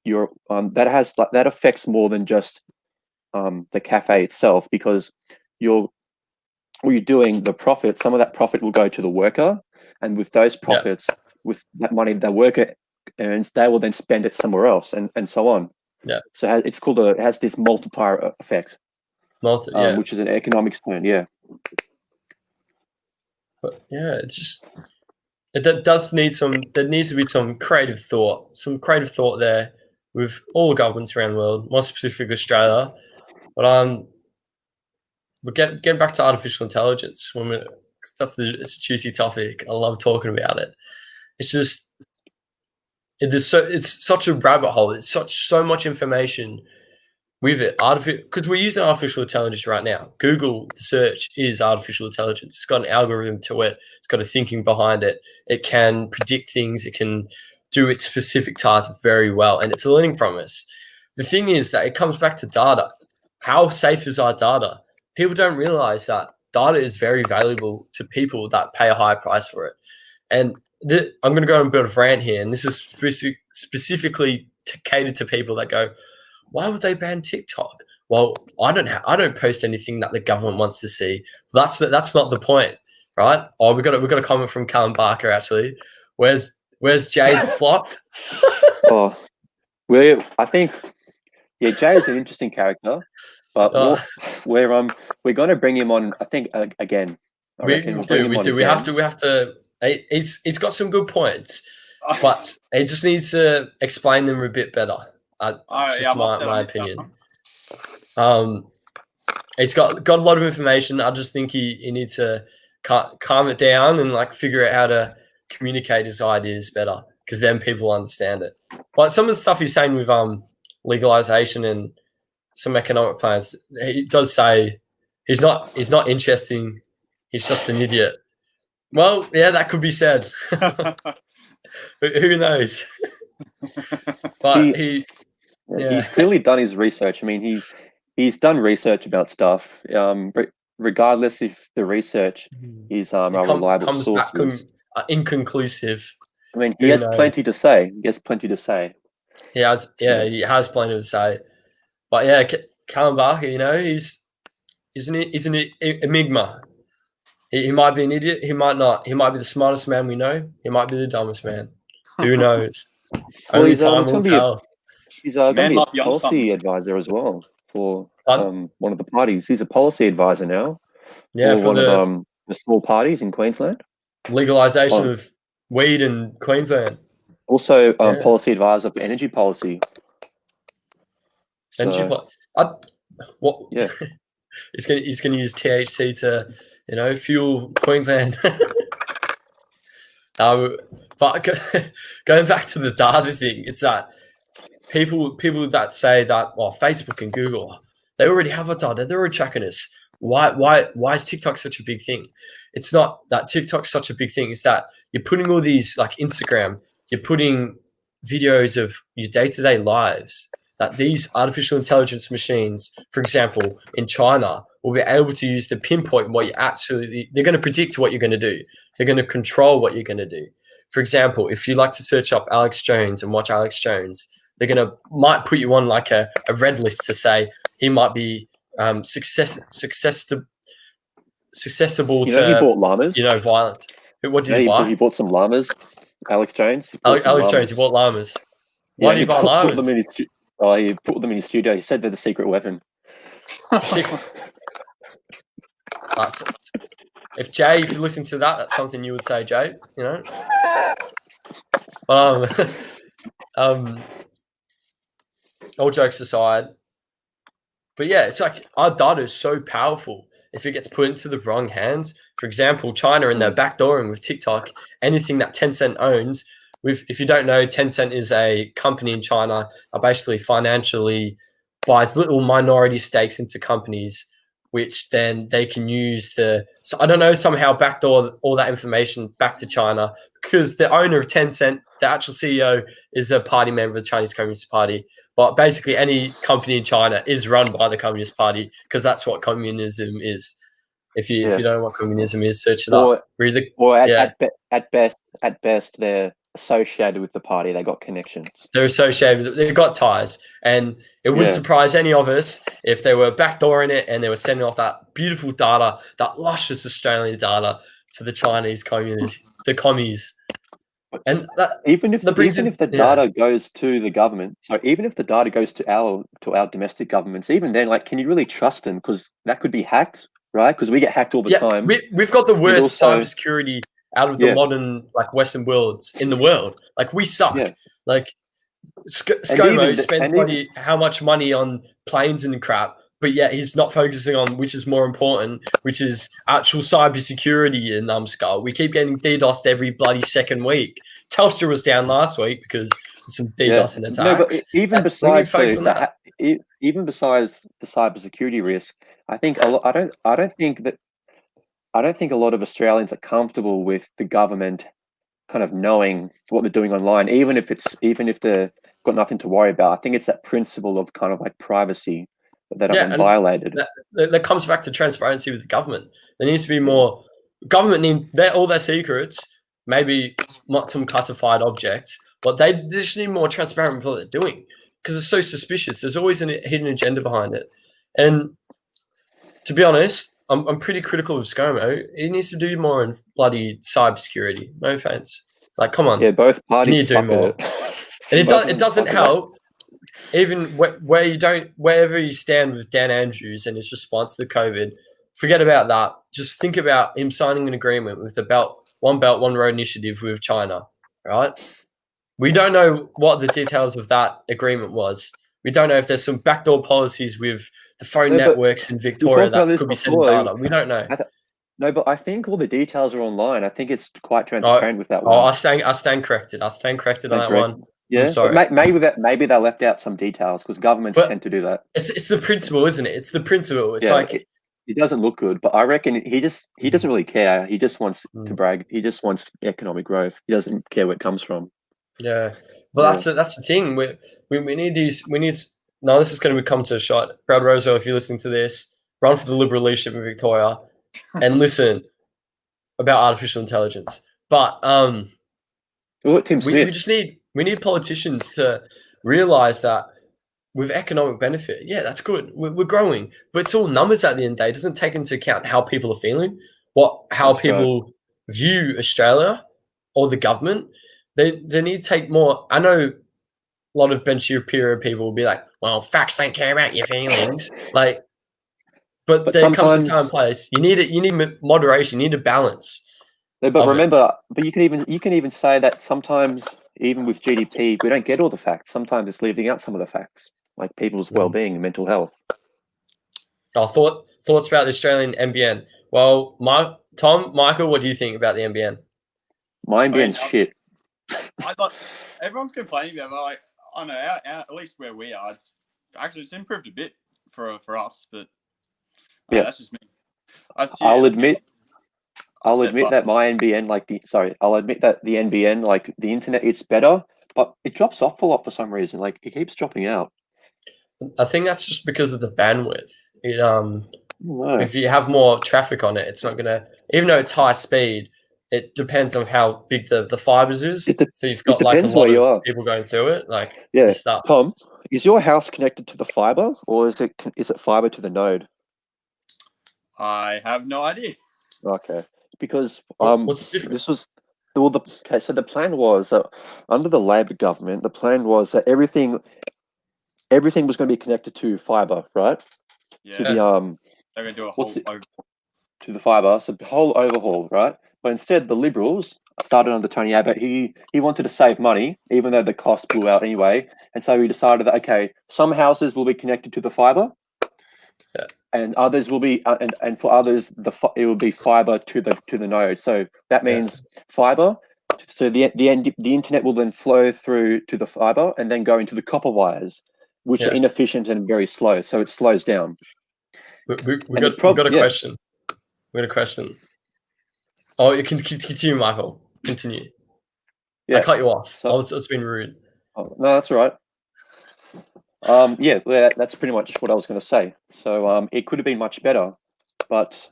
[SPEAKER 1] that affects more than just the cafe itself, because what you're doing, the profit, some of that profit will go to the worker, and with those profits, with that money the worker earns, they will then spend it somewhere else, and so on.
[SPEAKER 2] Yeah.
[SPEAKER 1] So it has this multiplier effect.
[SPEAKER 2] Yeah.
[SPEAKER 1] which is an economics term. Yeah.
[SPEAKER 2] But yeah, it's just it does need some. There needs to be some creative thought there with all governments around the world, more specifically Australia. But getting back to artificial intelligence, it's a juicy topic. I love talking about it. It's just it's such a rabbit hole. It's so much information with it. Because we're using artificial intelligence right now. Google search is artificial intelligence. It's got an algorithm to it. It's got a thinking behind it. It can predict things. It can do its specific tasks very well, and it's learning from us. The thing is that it comes back to data. How safe is our data? People don't realize that data is very valuable to people that pay a high price for it. And I'm going to go on a bit of a rant here, and this is specifically catered to people that go, why would they ban TikTok? Well, I don't post anything that the government wants to see. That's not the point, right? Oh, we got a comment from Callum Barker actually. Where's Jay the flop?
[SPEAKER 1] Oh, I think Jay is an interesting character, but we're going to bring him on. I think again.
[SPEAKER 2] We have to. He's got some good points, but he just needs to explain them a bit better. That's just my opinion. He's got a lot of information. I just think he needs to calm it down and like figure out how to communicate his ideas better, because then people understand it. But some of the stuff he's saying with legalization and some economic plans, he does say he's not interesting. He's just an idiot. Well, yeah, that could be said. Who knows? But
[SPEAKER 1] he's clearly done his research. I mean, he's done research about stuff. Regardless if the research is reliable sources.
[SPEAKER 2] Inconclusive.
[SPEAKER 1] I mean, he has plenty to say. He has plenty to say.
[SPEAKER 2] He has plenty to say. But yeah, Callum Barker, he's an enigma. He might be an idiot. He might not. He might be the smartest man we know. He might be the dumbest man. Who knows? Only time will tell.
[SPEAKER 1] He's going to be a policy advisor as well for one of the parties. He's a policy advisor now.
[SPEAKER 2] Yeah, for
[SPEAKER 1] one of the small parties in Queensland.
[SPEAKER 2] Legalization of weed in Queensland.
[SPEAKER 1] Also, policy advisor for energy policy.
[SPEAKER 2] Energy what? Yeah. he's gonna use THC to fuel Queensland. But going back to the data thing, it's that people that say that Facebook and Google, they already have our data, they're already tracking us. Why is TikTok such a big thing? It's not that TikTok's such a big thing. It's that you're putting all these, like Instagram, you're putting videos of your day-to-day lives, that these artificial intelligence machines, for example, in China, will be able to use to pinpoint what they're going to predict what you're going to do. They're going to control what you're going to do. For example, if you like to search up Alex Jones and watch Alex Jones, might put you on like a red list to say he might be successful to,
[SPEAKER 1] he bought llamas.
[SPEAKER 2] Violent. What did he buy?
[SPEAKER 1] He bought some llamas. Alex Jones.
[SPEAKER 2] Jones, he bought llamas. Why did he buy llamas?
[SPEAKER 1] He put them in his studio. He said they're the secret weapon.
[SPEAKER 2] If you listen to that, that's something you would say, Jay. All jokes aside, but yeah, it's like our data is so powerful. If it gets put into the wrong hands, for example, China and their backdooring with TikTok, anything that Tencent owns. If you don't know, Tencent is a company in China that basically financially buys little minority stakes into companies, which then they can use somehow backdoor all that information back to China, because the owner of Tencent, the actual CEO, is a party member of the Chinese Communist Party. But basically any company in China is run by the Communist Party, because that's what communism is. If you don't know what communism is, search it up.
[SPEAKER 1] At best, they're associated with the party. They got connections.
[SPEAKER 2] They're associated with it. They've got ties. And it wouldn't surprise any of us if they were backdooring it and they were sending off that beautiful data, that luscious Australian data, to the Chinese communists, the commies. And that,
[SPEAKER 1] Even if
[SPEAKER 2] that brings
[SPEAKER 1] even
[SPEAKER 2] in,
[SPEAKER 1] if the
[SPEAKER 2] yeah.
[SPEAKER 1] data goes to the government, so even if the data goes to our domestic governments, even then, like, can you really trust them? Because that could be hacked, right? Because we get hacked all the
[SPEAKER 2] Yeah,
[SPEAKER 1] time.
[SPEAKER 2] we've got the
[SPEAKER 1] And
[SPEAKER 2] worst
[SPEAKER 1] also,
[SPEAKER 2] cybersecurity out of the
[SPEAKER 1] yeah,
[SPEAKER 2] modern like Western worlds in the world. Like we suck.
[SPEAKER 1] yeah,
[SPEAKER 2] Like
[SPEAKER 1] and even
[SPEAKER 2] ScoMo spends bloody how much money on planes and crap, but yet he's not focusing on which is more important, which is actual cybersecurity in Numbskull. We keep getting DDoSed every bloody second week. Telstra was down last week because of some DDoS and attacks.
[SPEAKER 1] No, but even
[SPEAKER 2] We need to
[SPEAKER 1] besides
[SPEAKER 2] focus on that.
[SPEAKER 1] even besides the cybersecurity risk, I think I don't think a lot of Australians are comfortable with the government kind of knowing what they're doing online, even if they've got nothing to worry about. I think it's that principle of kind of like privacy that they don't want violated.
[SPEAKER 2] That comes back to transparency with the government. There needs to be more. Government need all their secrets, maybe not some classified objects, but they just need more transparent with what they're doing because it's so suspicious. There's always a hidden agenda behind it, and to be honest, I'm pretty critical of ScoMo. He needs to do more in bloody cybersecurity. No offense. Like, come on.
[SPEAKER 1] Yeah, both parties
[SPEAKER 2] need to do
[SPEAKER 1] suck at
[SPEAKER 2] more.
[SPEAKER 1] it.
[SPEAKER 2] And it doesn't help. Even wherever you stand with Dan Andrews and his response to COVID, forget about that. Just think about him signing an agreement with the One Belt, One Road initiative with China, right? We don't know what the details of that agreement was. We don't know if there's some backdoor policies with the phone networks in Victoria that could be sending data. We don't know.
[SPEAKER 1] No, but I think all the details are online. I think it's quite transparent with that one.
[SPEAKER 2] I stand corrected. I stand corrected on that one.
[SPEAKER 1] Yeah,
[SPEAKER 2] I'm sorry.
[SPEAKER 1] But maybe they left out some details because governments tend to do that.
[SPEAKER 2] It's the principle, isn't it? It's the principle. It's
[SPEAKER 1] it doesn't look good, but I reckon he doesn't really care. He just wants to brag. He just wants economic growth. He doesn't care where it comes from.
[SPEAKER 2] Yeah, but that's the thing. We need these. No, this is going to come to a shot. Brad Roosevelt, if you're listening to this, run for the Liberal leadership in Victoria, and listen about artificial intelligence. But
[SPEAKER 1] Tim Smith.
[SPEAKER 2] we need politicians to realize that with economic benefit, yeah, that's good. We're growing, but it's all numbers at the end of the day. It doesn't take into account how people are feeling, how people view Australia or the government. They need to take more. I know a lot of Ben Shapiro people will be like, well, facts don't care about your feelings. But there comes a time and place. You need moderation, you need a balance.
[SPEAKER 1] No, but remember, you can even say that sometimes, even with GDP, we don't get all the facts. Sometimes it's leaving out some of the facts, like people's well-being and mental health.
[SPEAKER 2] Thoughts about the Australian NBN? Well, Michael, what do you think about the NBN?
[SPEAKER 1] My NBN's shit.
[SPEAKER 3] I thought everyone's complaining about it, like, I don't know, at least where we are, it's improved a bit for us, but that's just me.
[SPEAKER 1] I'll admit that my NBN, I'll admit that the NBN, like the internet, it's better, but it drops off a lot for some reason. Like it keeps dropping out.
[SPEAKER 2] I think that's just because of the bandwidth. If you have more traffic on it, it's not gonna. Even though it's high speed, it depends on how big the fibers is. So you've got like a lot of people going through it. Like stuff.
[SPEAKER 1] Tom, is your house connected to the fiber, or is it fiber to the node?
[SPEAKER 3] I have no idea.
[SPEAKER 1] Okay, because
[SPEAKER 2] what's the difference?
[SPEAKER 1] This was so the plan was that under the Labor government, the plan was that everything was going to be connected to fiber, right?
[SPEAKER 3] Yeah.
[SPEAKER 1] To the
[SPEAKER 3] they're going to do a whole overhaul.
[SPEAKER 1] To the fiber, so the whole overhaul, right? But instead, the Liberals started under Tony Abbott. He wanted to save money, even though the cost blew out anyway, and so he decided that some houses will be connected to the fiber. And others will be, and for others, it will be fiber to the node. So that means fiber. So the internet will then flow through to the fiber and then go into the copper wires, which are inefficient and very slow. So it slows down.
[SPEAKER 2] We got a question. We got a question. Oh, you can continue, Michael. Continue. I cut you off. I was being rude.
[SPEAKER 1] Oh, no, that's all right. That's pretty much what I was going to say. So it could have been much better, but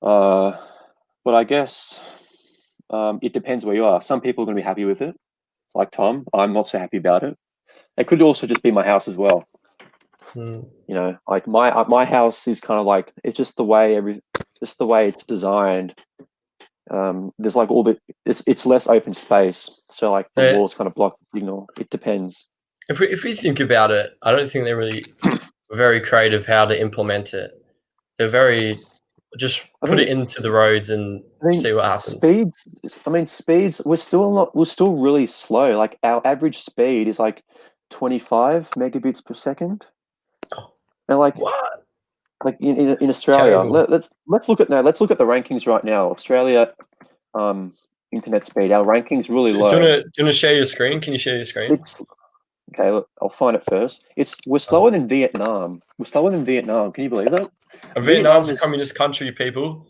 [SPEAKER 1] I guess it depends where you are. Some people are going to be happy with it, like Tom. I'm not so happy about it. It could also just be my house as well. You know, like my house is kind of like it's just the way it's designed. There's like all the it's less open space, so like the
[SPEAKER 2] Yeah.
[SPEAKER 1] walls kind of block the signal. It depends.
[SPEAKER 2] If we think about it, I don't think they're really very creative how to implement it. They're very just put it into the roads and see what happens.
[SPEAKER 1] Speeds. We're still really slow. Like our average speed is like 25 megabits per second, and like
[SPEAKER 2] What?
[SPEAKER 1] like in Australia.
[SPEAKER 2] Terrible.
[SPEAKER 1] Let's look at the rankings right now. Australia, internet speed. Our ranking's really
[SPEAKER 2] Do
[SPEAKER 1] low.
[SPEAKER 2] you want to share your screen? Can you share your screen?
[SPEAKER 1] Okay, look, I'll find it first. We're slower than Vietnam. We're slower than Vietnam. Can you believe that?
[SPEAKER 2] Vietnam's a communist country, people.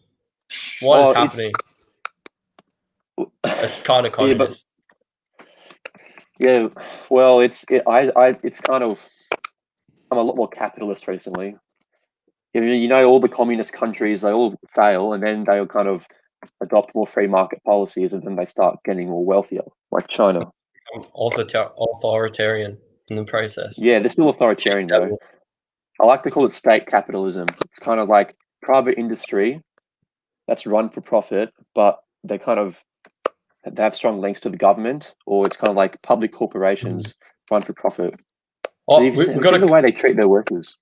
[SPEAKER 2] What is happening? It's kind of communist.
[SPEAKER 1] Yeah, well, it's kind of. I'm a lot more capitalist recently. You know, all the communist countries, they all fail, and then they'll kind of adopt more free market policies, and then they start getting more wealthier, like China.
[SPEAKER 2] Authoritarian in the process.
[SPEAKER 1] Yeah, they're still authoritarian though. I like to call it state capitalism. It's kind of like private industry that's run for profit, but they have strong links to the government, or it's kind of like public corporations run for profit.
[SPEAKER 2] Oh,
[SPEAKER 1] we've got the way they treat their workers.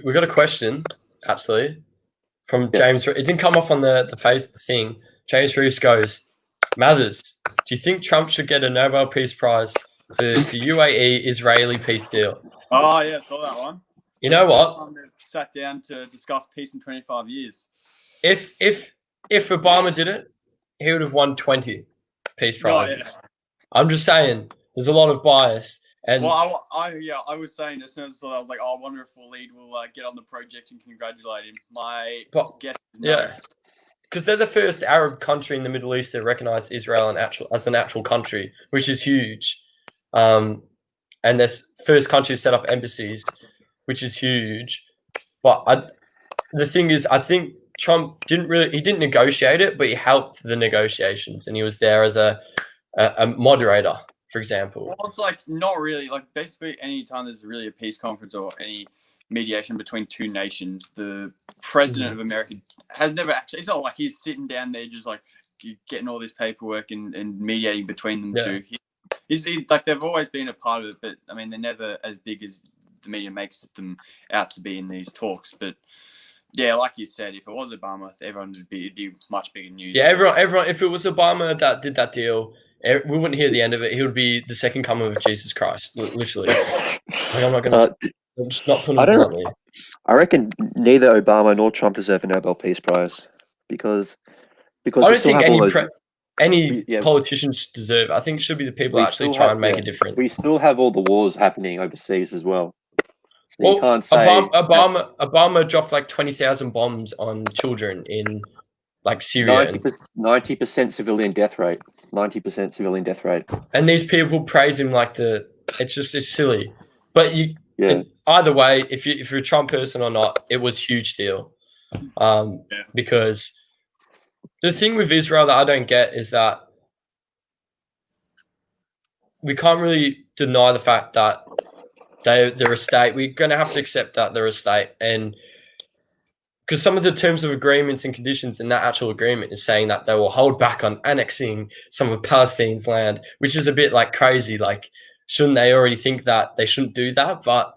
[SPEAKER 2] We got a question actually from James. It didn't come off on the face of the thing. James Reese goes, Mathers, do you think Trump should get a Nobel Peace Prize for the UAE-Israeli peace deal?
[SPEAKER 3] Oh yeah, saw that one.
[SPEAKER 2] You know what?
[SPEAKER 3] Sat down to discuss peace in 25 years.
[SPEAKER 2] If Obama did it, he would have won 20 peace prizes. Oh, yeah. I'm just saying, there's a lot of bias. And
[SPEAKER 3] well, I was saying as soon as I saw that, I was like, oh, I wonder if Waleed will get on the project and congratulate him. My guess is no.
[SPEAKER 2] Yeah. Because they're the first Arab country in the Middle East to recognize Israel as an actual country, which is huge. And they're first country to set up embassies, which is huge. But the thing is, I think Trump didn't negotiate it, but he helped the negotiations, and he was there as a moderator, for example.
[SPEAKER 3] Well, it's like not really. Like basically, any time there's really a peace conference or any mediation between two nations, the president of America has never actually. It's not like he's sitting down there just like getting all this paperwork and mediating between them two. He's like they've always been a part of it, but I mean they're never as big as the media makes them out to be in these talks. But yeah, like you said, if it was Obama, everyone it'd be much bigger news.
[SPEAKER 2] Yeah, everyone. If it was Obama that did that deal, we wouldn't hear the end of it. He would be the second coming of Jesus Christ, literally. Like, I'm not gonna. I'm just not putting it bluntly.
[SPEAKER 1] I reckon neither Obama nor Trump deserve a Nobel Peace Prize because
[SPEAKER 2] I don't think any politicians deserve. I think it should be the people that actually try and make a difference.
[SPEAKER 1] We still have all the wars happening overseas as well. So you can't say
[SPEAKER 2] Obama dropped like 20,000 bombs on children in like Syria.
[SPEAKER 1] 90% civilian death rate. 90% civilian death rate.
[SPEAKER 2] And these people praise him like it's silly. But either way, if you're a Trump person or not, it was a huge deal. Because the thing with Israel that I don't get is that we can't really deny the fact that they're a state. We're going to have to accept that they're a state. And because some of the terms of agreements and conditions in that actual agreement is saying that they will hold back on annexing some of Palestine's land, which is a bit like crazy. Like, shouldn't they already think that they shouldn't do that? But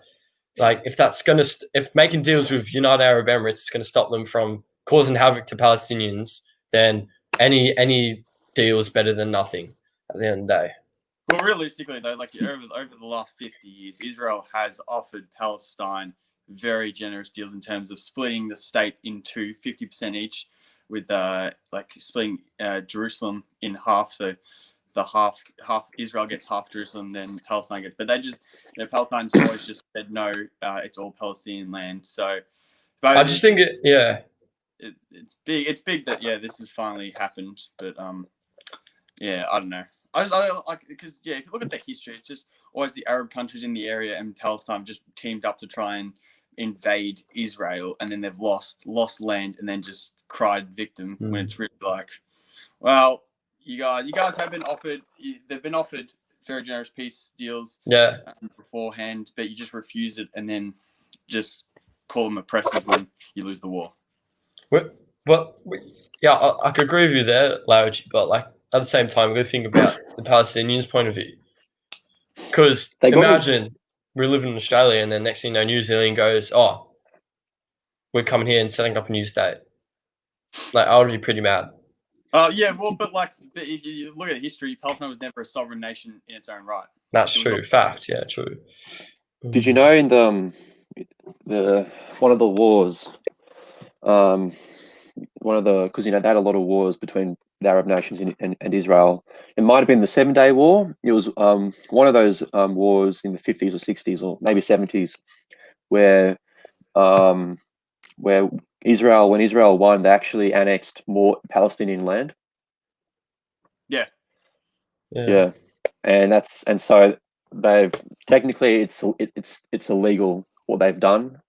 [SPEAKER 2] like, if making deals with United Arab Emirates is going to stop them from causing havoc to Palestinians, then any deal is better than nothing at the end of the day.
[SPEAKER 3] Well, realistically, though, like over the last 50 years, Israel has offered Palestine very generous deals in terms of splitting the state into 50% each, with like splitting Jerusalem in half. So the half Israel gets half Jerusalem, then Palestine gets. But they just Palestine's always just said no, it's all Palestinian land. So
[SPEAKER 2] I just think
[SPEAKER 3] it's big. It's big that this has finally happened. But I don't know. I don't like because if you look at the history, it's just always the Arab countries in the area and Palestine just teamed up to try and invade Israel, and then they've lost land and then just cried victim when it's really like, well, you guys have been offered. They've been offered very generous peace deals beforehand, but you just refuse it and then just call them oppressors when you lose the war.
[SPEAKER 2] Well, Yeah, I could agree with you there, Larry, but like at the same time, we got to think about the Palestinians' point of view. Because imagine we're living in Australia, and then next thing you know, New Zealand goes, "Oh, we're coming here and setting up a new state." Like, I would be pretty mad.
[SPEAKER 3] Yeah, well, but if you look at history, Palestine was never a sovereign nation in its own right.
[SPEAKER 2] That's true. Fact. Yeah, true.
[SPEAKER 1] Did you know in the one of the wars, because they had a lot of wars between the Arab nations and Israel. It might have been the 7 Day War. It was one of those wars in the 50s or 60s or maybe 70s, where when Israel won, they actually annexed more Palestinian land.
[SPEAKER 3] Yeah.
[SPEAKER 1] And so they've technically it's illegal what they've done,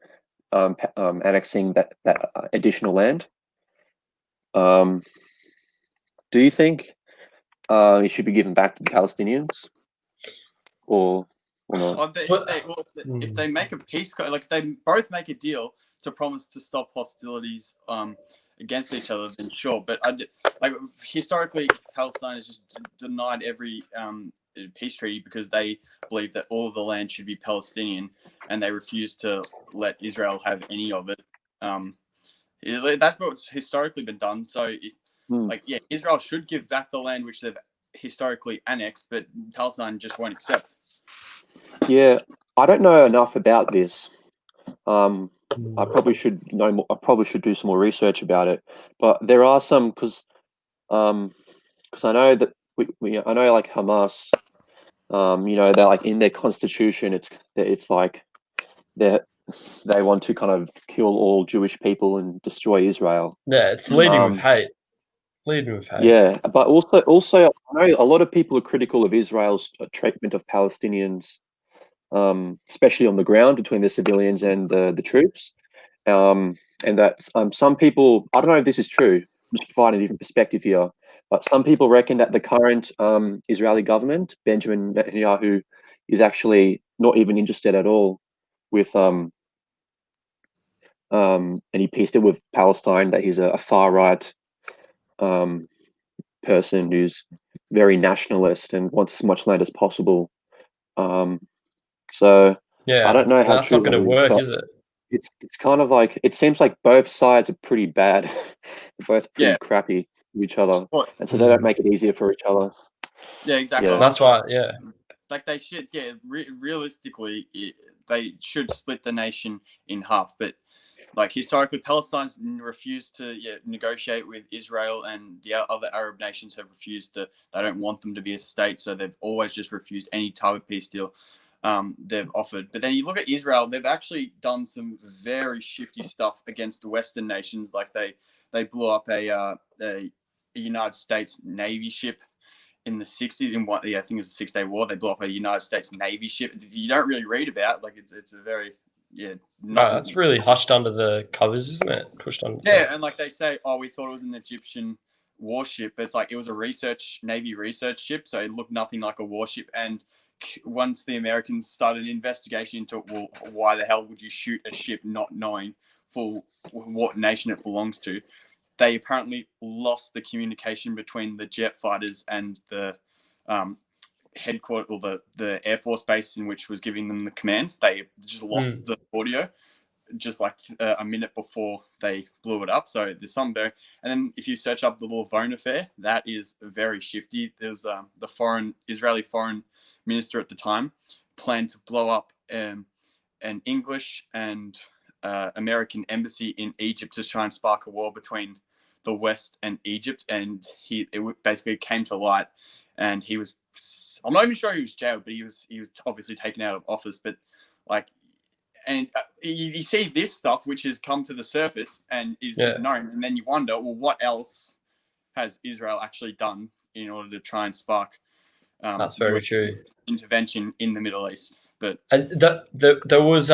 [SPEAKER 1] annexing that additional land. Do you think it should be given back to the Palestinians, or not?
[SPEAKER 3] If they make a peace, like if they both make a deal to promise to stop hostilities against each other, then sure. But historically, Palestine has just denied every peace treaty because they believe that all of the land should be Palestinian, and they refuse to let Israel have any of it. That's what's historically been done. So, Israel should give back the land which they've historically annexed, but Palestine just won't accept.
[SPEAKER 1] Yeah, I don't know enough about this. I probably should know more. I probably should do some more research about it. But there are some because I know that I know like Hamas, they're like in their constitution. It's like they want to kind of kill all Jewish people and destroy Israel.
[SPEAKER 2] Yeah, it's leading with hate.
[SPEAKER 1] Yeah, but also, I know a lot of people are critical of Israel's treatment of Palestinians, especially on the ground between the civilians and the troops. And that some people, I don't know if this is true, I'm just providing a different perspective here, but some people reckon that the current Israeli government, Benjamin Netanyahu, is actually not even interested at all with and he pieced it with Palestine, that he's a far right person who's very nationalist and wants as much land as possible. So
[SPEAKER 2] yeah,
[SPEAKER 1] I don't know how
[SPEAKER 2] that's not going to work, is it?
[SPEAKER 1] It's kind of like, it seems like both sides are pretty bad. They're both pretty crappy to each other, and so they don't make it easier for each other.
[SPEAKER 3] Yeah, exactly.
[SPEAKER 1] Yeah.
[SPEAKER 2] That's why. Yeah,
[SPEAKER 3] like they should. Yeah, realistically, they should split the nation in half. But like historically, Palestine's refused to negotiate with Israel, and the other Arab nations have refused to. They don't want them to be a state, so they've always just refused any type of peace deal they've offered. But then you look at Israel; they've actually done some very shifty stuff against the Western nations. Like they blew up a United States Navy ship in the 60s. I think it's a 6 Day War. They blew up a United States Navy ship. You don't really read about. Like it's a very
[SPEAKER 2] that's really hushed under the covers, isn't it? Pushed under.
[SPEAKER 3] And like they say, we thought it was an Egyptian warship, but it's like it was a Navy research ship, so it looked nothing like a warship. And once the Americans started an investigation into, well, why the hell would you shoot a ship not knowing full what nation it belongs to? They apparently lost the communication between the jet fighters and the headquarters, or the Air Force base in which was giving them the commands. They just lost the audio just like a minute before they blew it up. So there's some very, and then if you search up the Lavon affair, that is very shifty. There's the Israeli foreign minister at the time planned to blow up an English and American embassy in Egypt to try and spark a war between the West and Egypt, and it basically came to light, and he was, I'm not even sure he was jailed, but he was obviously taken out of office. But like, and you see this stuff which has come to the surface and is known, and then you wonder, well, what else has Israel actually done in order to try and spark
[SPEAKER 2] that's very true
[SPEAKER 3] intervention in the Middle East? But
[SPEAKER 2] there was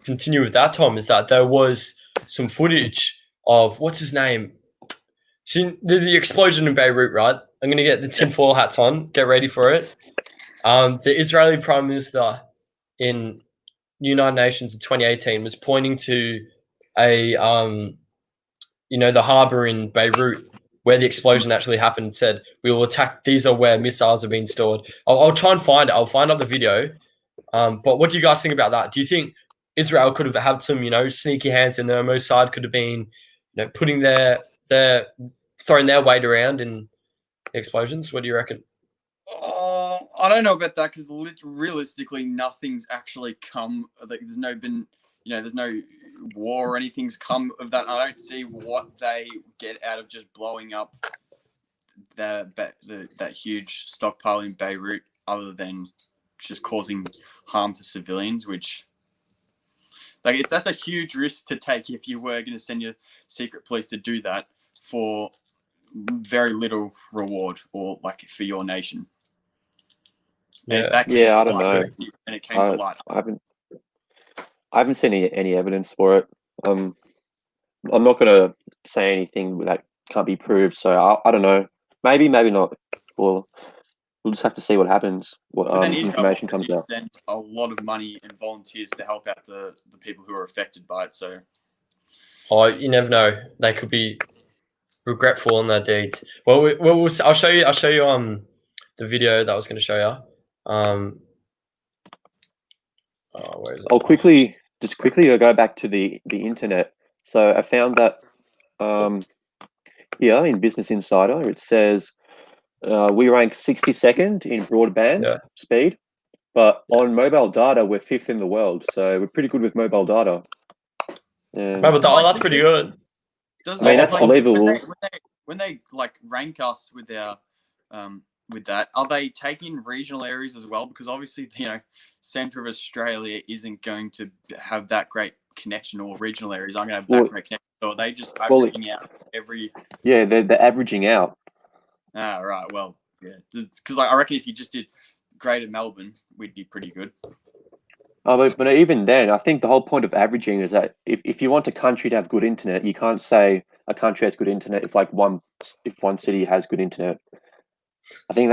[SPEAKER 2] continue with that, Tom, is that there was some footage of what's his name. So the explosion in Beirut, right? I'm going to get the tinfoil hats on. Get ready for it. The Israeli Prime Minister in United Nations in 2018 was pointing to a the harbor in Beirut where the explosion actually happened, said we will attack. These are where missiles are being stored. I'll try and find it. I'll find out the video. But what do you guys think about that? Do you think Israel could have had some, sneaky hands in there? Mossad could have been, putting throwing their weight around in explosions? What do you reckon?
[SPEAKER 3] I don't know about that because realistically, nothing's actually come. There's no war or anything's come of that. I don't see what they get out of just blowing up that huge stockpile in Beirut, other than just causing harm to civilians, which that's a huge risk to take if you were going to send your secret police to do that for very little reward or for your nation.
[SPEAKER 1] I don't know.
[SPEAKER 3] And it came to light.
[SPEAKER 1] I haven't seen any evidence for it. I'm not going to say anything that can't be proved. So I don't know. Maybe not. Well, we'll just have to see what happens. What information comes out.
[SPEAKER 3] Send a lot of money and volunteers to help out the people who are affected by it. So,
[SPEAKER 2] you never know. They could be regretful on their deeds. Well, I'll show you. The video that I was going to show you. Where is it?
[SPEAKER 1] I'll quickly go back to the internet. So I found that here in Business Insider, it says we rank 62nd in broadband speed, but on mobile data we're 5th in the world. So we're pretty good with mobile data.
[SPEAKER 2] That's pretty good.
[SPEAKER 1] That's believable.
[SPEAKER 3] When they rank us with their with that, are they taking regional areas as well? Because obviously, center of Australia isn't going to have that great connection, or regional areas aren't going to have that great connection. So are they just averaging out every?
[SPEAKER 1] Yeah, they're averaging out.
[SPEAKER 3] Ah, right. Well, yeah, because I reckon if you just did Greater Melbourne, we'd be pretty good.
[SPEAKER 1] But even then, I think the whole point of averaging is that if you want a country to have good internet, you can't say a country has good internet if one city has good internet. I think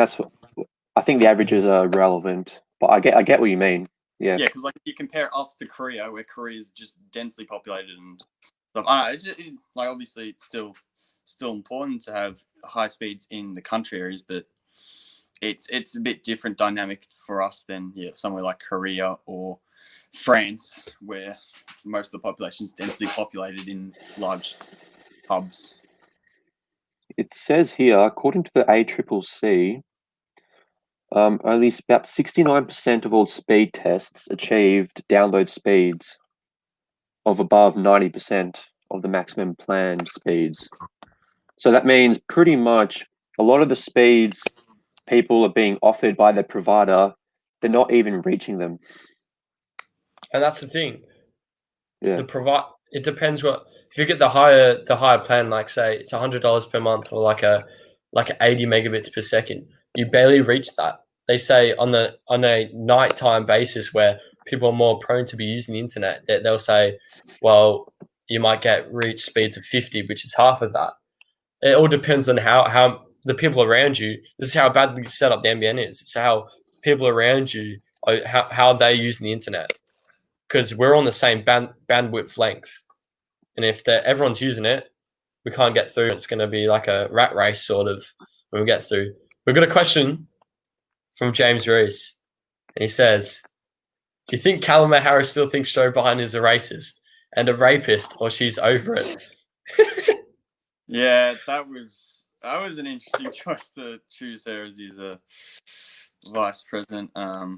[SPEAKER 1] the averages are relevant, but I get what you mean. Yeah.
[SPEAKER 3] Yeah, because you compare us to Korea, where Korea is just densely populated and stuff. I don't know. Obviously, it's still important to have high speeds in the country areas, but it's a bit different dynamic for us than somewhere like Korea or France, where most of the population is densely populated in large hubs.
[SPEAKER 1] It says here, according to the ACCC, only about 69% of all speed tests achieved download speeds of above 90% of the maximum planned speeds. So that means pretty much a lot of the speeds people are being offered by their provider, they're not even reaching them.
[SPEAKER 2] And that's the thing.
[SPEAKER 1] Yeah.
[SPEAKER 2] It depends if you get the higher plan, like say it's $100 per month or like 80 megabits per second, you barely reach that. They say on a nighttime basis where people are more prone to be using the internet, they'll say, well, you might reach speeds of 50, which is half of that. It all depends on how the people around you. This is how badly set up the NBN is. It's how people around you, how they're using the internet, because we're on the same bandwidth length. And if everyone's using it, we can't get through. It's going to be like a rat race sort of when we get through. We've got a question from James Reese. And he says, do you think Kamala Harris still thinks Joe Biden is a racist and a rapist, or she's over it?
[SPEAKER 3] Yeah, that was an interesting choice to choose her as his vice president.
[SPEAKER 1] I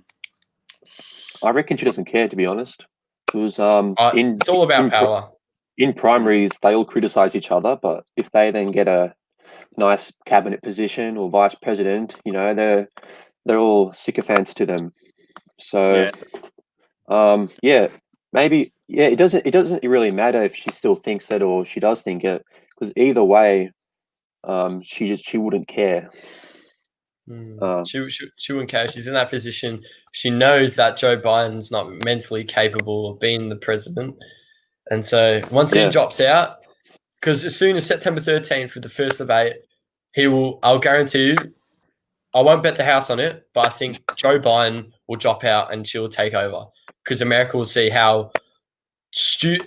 [SPEAKER 1] reckon she doesn't care, to be honest. It was
[SPEAKER 2] it's all about power.
[SPEAKER 1] In primaries, they all criticize each other, but if they then get a nice cabinet position or vice president, they're all sycophants to them. So, maybe, it doesn't really matter if she still thinks it or she does think it, because either way, she wouldn't care.
[SPEAKER 2] She wouldn't care. She's in that position. She knows that Joe Biden's not mentally capable of being the president. And so once he drops out, because as soon as September 13th for the first debate, I'll guarantee you, I won't bet the house on it, but I think Joe Biden will drop out and she'll take over, because America will see how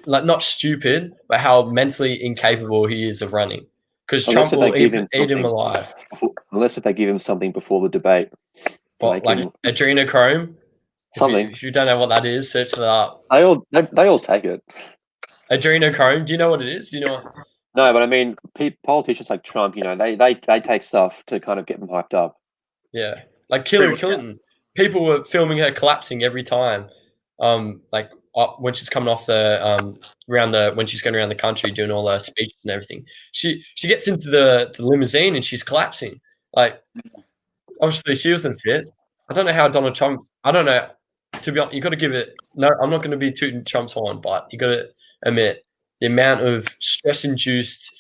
[SPEAKER 2] not stupid, but how mentally incapable he is of running. Because
[SPEAKER 1] Unless
[SPEAKER 2] Trump
[SPEAKER 1] if they
[SPEAKER 2] will
[SPEAKER 1] give him
[SPEAKER 2] eat him
[SPEAKER 1] something.
[SPEAKER 2] alive.
[SPEAKER 1] Unless if they give him something before the debate.
[SPEAKER 2] What, like adrenochrome?
[SPEAKER 1] Something.
[SPEAKER 2] If you don't know what that is, search it up.
[SPEAKER 1] They all take it.
[SPEAKER 2] Adrenochrome. Do you know what it is? Do you know what?
[SPEAKER 1] No, but I mean, politicians like Trump, they take stuff to kind of get them hyped up.
[SPEAKER 2] Yeah, like Hillary Clinton. People were filming her collapsing every time. When she's coming off when she's going around the country doing all her speeches and everything, she gets into the limousine and she's collapsing. Like, obviously she wasn't fit. I don't know how Donald Trump. I don't know. To be honest, you got to give it. No, I'm not going to be tooting Trump's horn, but you got to admit the amount of stress-induced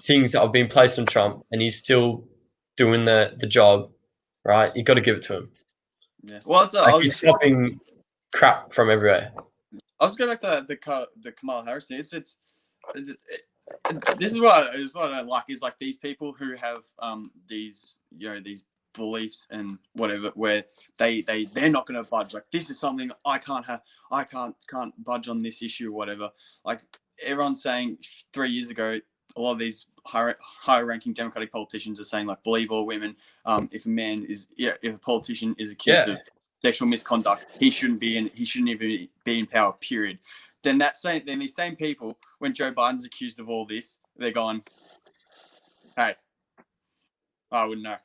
[SPEAKER 2] things that have been placed on Trump, and he's still doing the job. Right, you got to give it to him. Yeah. Well, he's stopping crap from everywhere.
[SPEAKER 3] I'll just go back to the Kamala Harris thing. This is what I don't like is like these people who have these beliefs and whatever where they're not going to budge. Like, this is something I can't budge on this issue or whatever. Like, everyone's saying 3 years ago, a lot of these higher ranking Democratic politicians are saying, like, believe all women. If a politician is accused of sexual misconduct, he shouldn't even be in power, period. Then these same people, when Joe Biden's accused of all this, they're going, hey, I wouldn't know.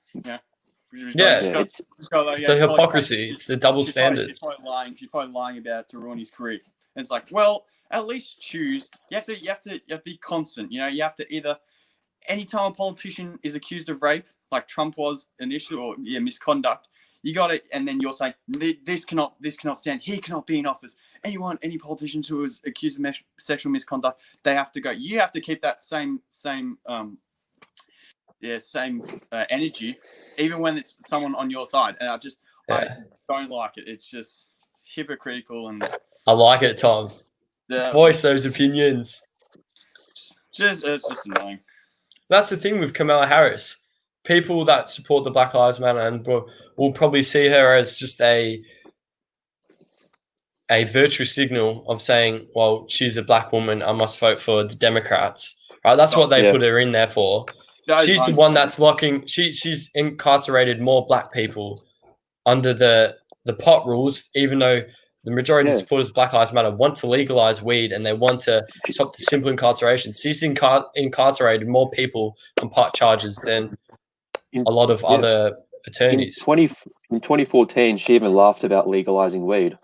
[SPEAKER 2] It's the hypocrisy. It's the double standards.
[SPEAKER 3] She's probably lying about it to ruin his career. And it's like, well, at least choose. You have to be constant. You have to either, anytime a politician is accused of rape, like Trump was initially, or misconduct, you got it. And then you're saying this cannot stand. He cannot be in office. Any politicians who is accused of sexual misconduct, they have to go. You have to keep that same energy, even when it's someone on your side. And I don't like it. It's just hypocritical, and
[SPEAKER 2] I like it, Tom. Voice those opinions.
[SPEAKER 3] It's just annoying.
[SPEAKER 2] That's the thing with Kamala Harris. People that support the Black Lives Matter and will probably see her as just a virtue signal of saying, well, she's a black woman, I must vote for the Democrats. Right? That's what they put her in there for. She's the one that's she's incarcerated more black people under the pot rules, even though the majority of the supporters of Black Lives Matter want to legalize weed and they want to stop the simple incarceration. She's incarcerated more people on pot charges than a lot of other attorneys.
[SPEAKER 1] In 2014, she even laughed about legalizing weed.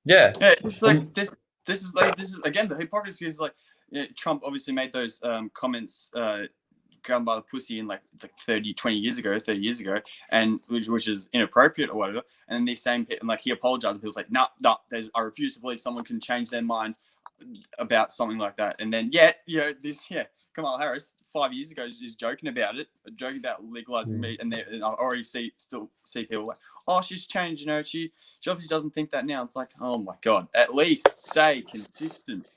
[SPEAKER 3] Yeah, it's like this is again, the hypocrisy is like, Trump obviously made those comments grabbed by the pussy in like 20 years ago, and which is inappropriate or whatever. And then these same, and like, he apologized, and people's like, nah, I refuse to believe someone can change their mind about something like that. And then Kamala Harris 5 years ago is joking about legalizing meat, and I already see people like, oh, she's changed, she obviously doesn't think that now. It's like, oh my god, at least stay consistent.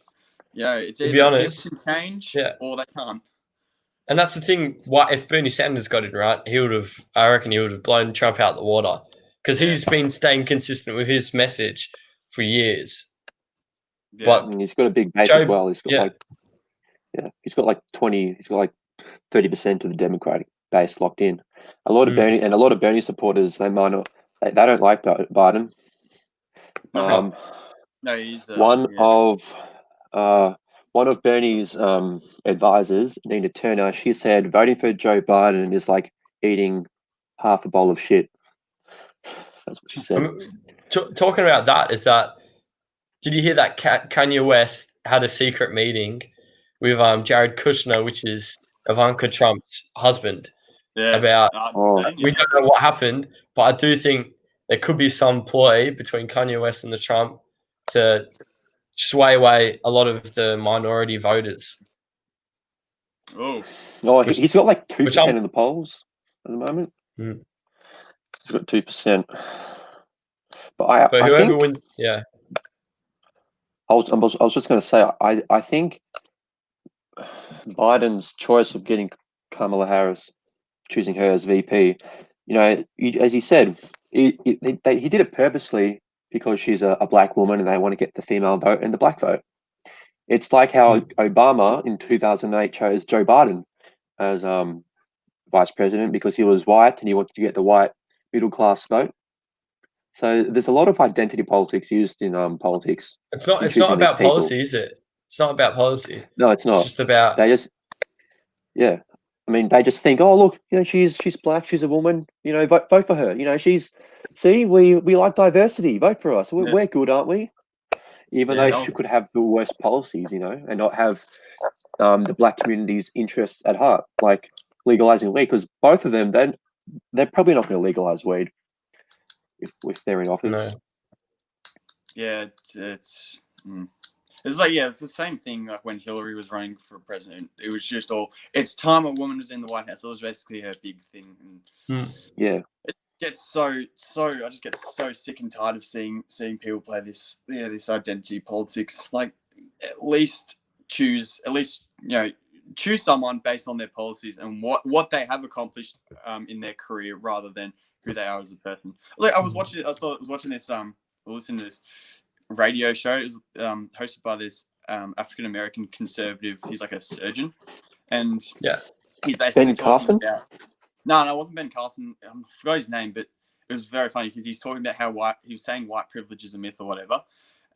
[SPEAKER 3] It's either, to be honest, people can change or they can't.
[SPEAKER 2] And that's the thing. If Bernie Sanders got it right, I reckon he would have blown Trump out the water, because he's been staying consistent with his message for years.
[SPEAKER 1] Yeah. But he's got a big base as well. He's got he's got like 30% of the Democratic base locked in. A lot of Bernie supporters, they don't like Biden.
[SPEAKER 3] No, he's
[SPEAKER 1] one of Bernie's advisors, Nina Turner, she said voting for Joe Biden is like eating half a bowl of shit. That's what she said.
[SPEAKER 2] Talking about that, did you hear that Kanye West had a secret meeting with Jared Kushner, which is Ivanka Trump's husband? About we don't know what happened, but I do think there could be some ploy between Kanye West and the Trump to sway away a lot of the minority voters.
[SPEAKER 1] He's got like 2% in the polls at the moment. He's got 2%. But whoever wins, I was just going to say, I think Biden's choice of getting Kamala Harris, choosing her as VP, as he said, he did it purposely because she's a black woman and they want to get the female vote and the black vote. It's like how Obama in 2008 chose Joe Biden as vice president because he was white and he wanted to get the white middle class vote. So there's a lot of identity politics used in politics.
[SPEAKER 2] It's not.
[SPEAKER 1] in
[SPEAKER 2] It's not
[SPEAKER 1] choosing these
[SPEAKER 2] about
[SPEAKER 1] people.
[SPEAKER 2] policy, is it? It's not about policy.
[SPEAKER 1] No, it's
[SPEAKER 2] It's
[SPEAKER 1] not.
[SPEAKER 2] just about.
[SPEAKER 1] They just, yeah. I mean, they just think, oh, look, she's black, she's a woman, vote for her. We like diversity, vote for us. We're good, aren't we? Even though she could have the worst policies, and not have the black community's interests at heart, like legalizing weed, because both of them, they're probably not going to legalize weed if they're in office.
[SPEAKER 2] No.
[SPEAKER 3] Yeah, it's like, it's the same thing like when Hillary was running for president. It was just it's time a woman was in the White House. It was basically her big thing. And
[SPEAKER 1] yeah,
[SPEAKER 3] it gets I just get so sick and tired of seeing people play this identity politics. Like, at least choose someone based on their policies and what they have accomplished in their career rather than who they are as a person. Like, I was watching this listening to this radio show. It was hosted by this African American conservative. He's like a surgeon, and he's basically
[SPEAKER 1] Ben Carson.
[SPEAKER 3] No, it wasn't Ben Carson. I forgot his name, but it was very funny because he's talking about how he was saying white privilege is a myth or whatever,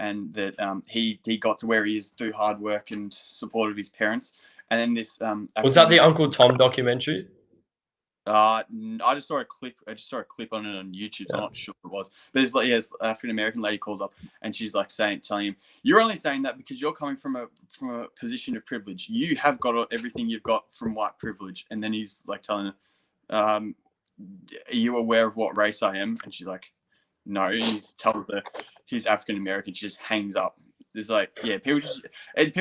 [SPEAKER 3] and that he got to where he is through hard work and support of his parents. And then this
[SPEAKER 2] was that the Uncle Tom documentary?
[SPEAKER 3] I just saw a clip. On it on YouTube. So I'm not sure what it was. But it's like, this African American lady calls up and she's like telling him, "You're only saying that because you're coming from a position of privilege. You have got everything you've got from white privilege." And then he's like telling her, "Are you aware of what race I am?" And she's like, "No." And he tells her he's African American. She just hangs up. There's like, people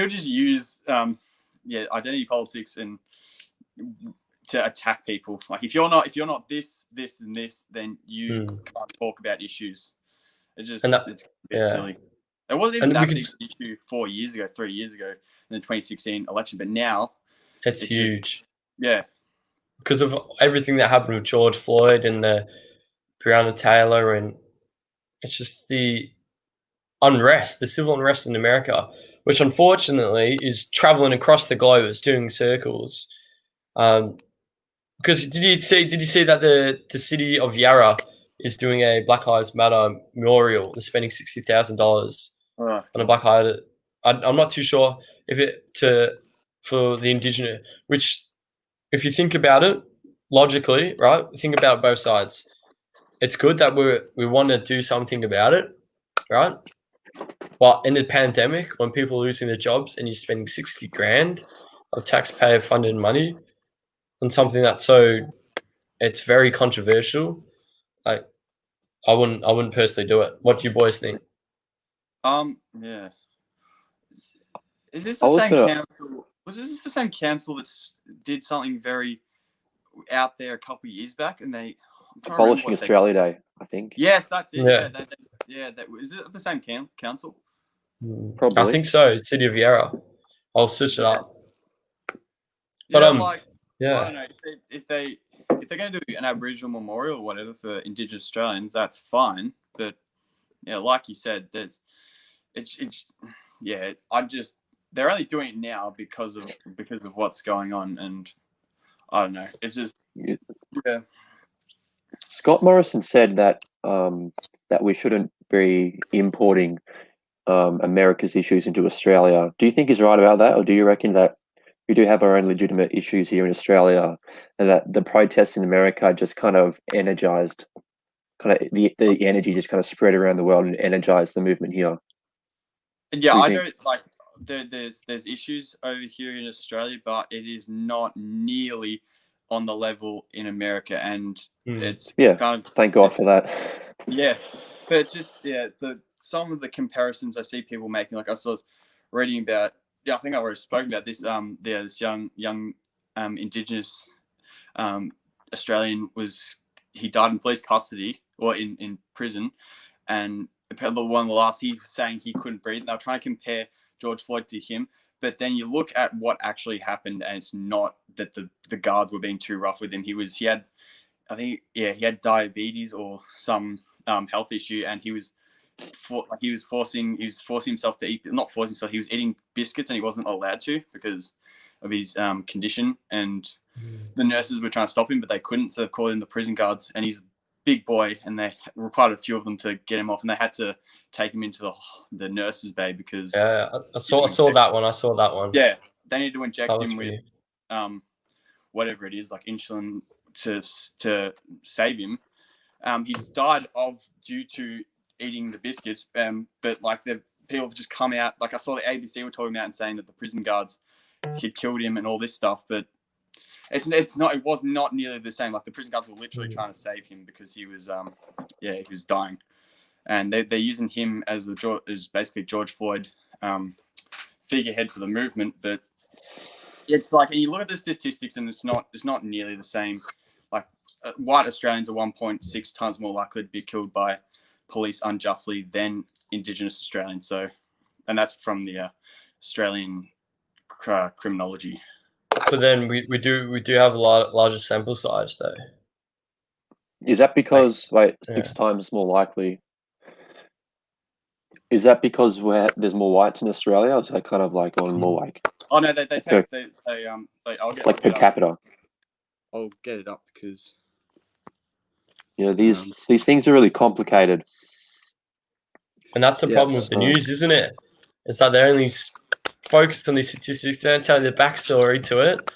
[SPEAKER 3] just use identity politics and to attack people. Like, if you're not this, and this, then you can't talk about issues. It's just it's a bit silly. It wasn't even that big issue 3 years ago in the 2016 election, but now
[SPEAKER 2] it's huge.
[SPEAKER 3] Yeah.
[SPEAKER 2] Because of everything that happened with George Floyd and the Breonna Taylor, and it's just the civil unrest in America, which unfortunately is traveling across the globe. It's doing circles. Because did you see that the city of Yarra is doing a Black Lives Matter memorial? They're spending $60,000 on a Black Lives. I'm not too sure for the Indigenous. Which, if you think about it logically, right? Think about both sides. It's good that we want to do something about it, right? But in the pandemic, when people are losing their jobs and you're spending $60,000 of taxpayer funded money on something it's very controversial. I wouldn't personally do it. What do you boys think?
[SPEAKER 3] Yeah. Is this the same council? Was this the same council that did something very out there a couple of years back, and they
[SPEAKER 1] abolishing Australia Day, I think.
[SPEAKER 3] Yes, that's it. Yeah. Is it the same council?
[SPEAKER 1] Probably.
[SPEAKER 2] I think so. City of Yarra. I'll search it up. But
[SPEAKER 3] I don't know if they're going to do an Aboriginal memorial or whatever for Indigenous Australians, that's fine. But like you said, they're only doing it now because of what's going on, and I don't know. It's just
[SPEAKER 1] Scott Morrison said that that we shouldn't be importing America's issues into Australia. Do you think he's right about that, or do you reckon that we do have our own legitimate issues here in Australia, and that the protests in America just kind of energized, the energy just kind of spread around the world and energized the movement here?
[SPEAKER 3] Yeah, I know. Like, there's issues over here in Australia, but it is not nearly on the level in America, and it's kind of,
[SPEAKER 1] thank God for that.
[SPEAKER 3] Yeah, but it's just some of the comparisons I see people making, like I was reading about. Yeah, I think I already spoken about this. This young Indigenous Australian he died in police custody or in prison, and one of the last, he was saying he couldn't breathe. They were trying to compare George Floyd to him, but then you look at what actually happened, and it's not that the guards were being too rough with him. He had diabetes or some health issue, and he was he was forcing himself to eat, not forcing himself, he was eating biscuits and he wasn't allowed to because of his condition, and the nurses were trying to stop him, but they couldn't, so they called in the prison guards, and he's a big boy, and they required a few of them to get him off, and they had to take him into the nurses' bay because
[SPEAKER 2] I saw that one.
[SPEAKER 3] Yeah, they needed to inject
[SPEAKER 2] Oh,
[SPEAKER 3] him with whatever it is, like insulin to save him. He's died due to eating the biscuits, but like the people have just come out, like I saw the ABC were talking about and saying that the prison guards had killed him and all this stuff, but it was not nearly the same. Like the prison guards were literally trying to save him because he was he was dying, and they're using him as basically George Floyd figurehead for the movement. But it's like, and you look at the statistics and it's not nearly the same. Like white Australians are 1.6 times more likely to be killed by police unjustly than Indigenous Australians. So, and that's from the Australian criminology.
[SPEAKER 2] But then we do have a larger sample size though.
[SPEAKER 1] Is that because 6 times more likely? Is that because there's more whites in Australia, or is that kind of like on more like?
[SPEAKER 3] Oh no, they I'll get
[SPEAKER 1] like per capita.
[SPEAKER 3] I'll get it up because
[SPEAKER 1] these things are really complicated.
[SPEAKER 2] And that's the problem with the news, isn't it? It's like they're only focused on these statistics. They don't tell you the backstory to it.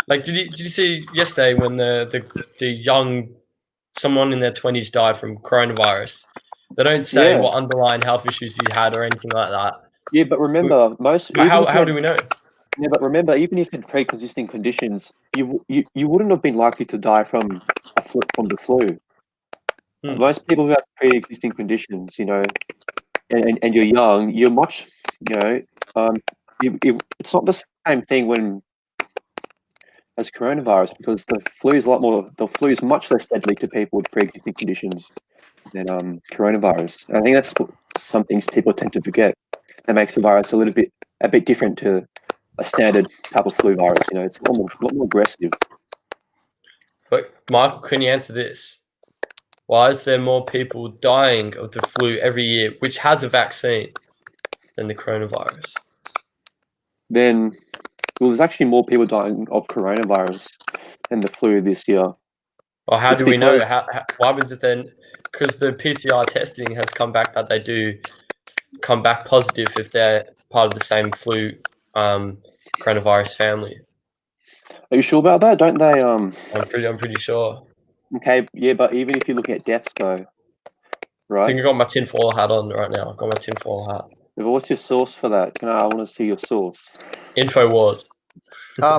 [SPEAKER 2] Like, did you see yesterday when the young someone in their 20s died from coronavirus? They don't say what underlying health issues he had or anything like that.
[SPEAKER 1] Yeah, but remember,
[SPEAKER 2] how do we know?
[SPEAKER 1] Yeah, but remember, even if you had pre-existing conditions, you wouldn't have been likely to die from the flu. Most people who have pre-existing conditions, and you're young, you're much, it's not the same thing as coronavirus, because the flu is much less deadly to people with pre-existing conditions than coronavirus. And I think that's some things people tend to forget. That makes the virus a bit different to a standard type of flu virus. It's a lot more aggressive.
[SPEAKER 2] But Michael, can you answer this? Why is there more people dying of the flu every year, which has a vaccine, than the coronavirus?
[SPEAKER 1] There's actually more people dying of coronavirus than the flu this year.
[SPEAKER 2] Well, how do we know? Why happens it then? Because the PCR testing has come back that they do come back positive if they're part of the same flu coronavirus family.
[SPEAKER 1] Are you sure about that? Don't they?
[SPEAKER 2] I'm pretty sure.
[SPEAKER 1] Okay, yeah, but even if you're looking at deaths, though, right?
[SPEAKER 2] I think I've got my tinfoil hat on right now. I've got my tinfoil hat.
[SPEAKER 1] But what's your source for that? I want to see your source.
[SPEAKER 2] InfoWars.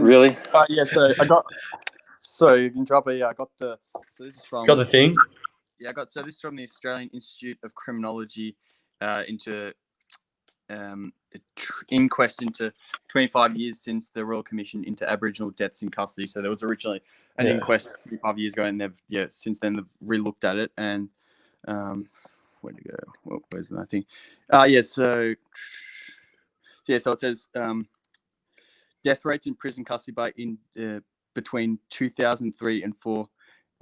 [SPEAKER 1] Really?
[SPEAKER 3] Yeah. So I got. So you can drop it. Yeah, I got the. So this is from.
[SPEAKER 2] Got the thing.
[SPEAKER 3] Yeah, I got. So this is from the Australian Institute of Criminology, into inquest into 25 years since the Royal Commission into Aboriginal deaths in custody. So there was originally an inquest 25 years ago, and they've since then they've re-looked at it. And where'd it go? Where's that thing? So it says death rates in prison custody between 2003 and 4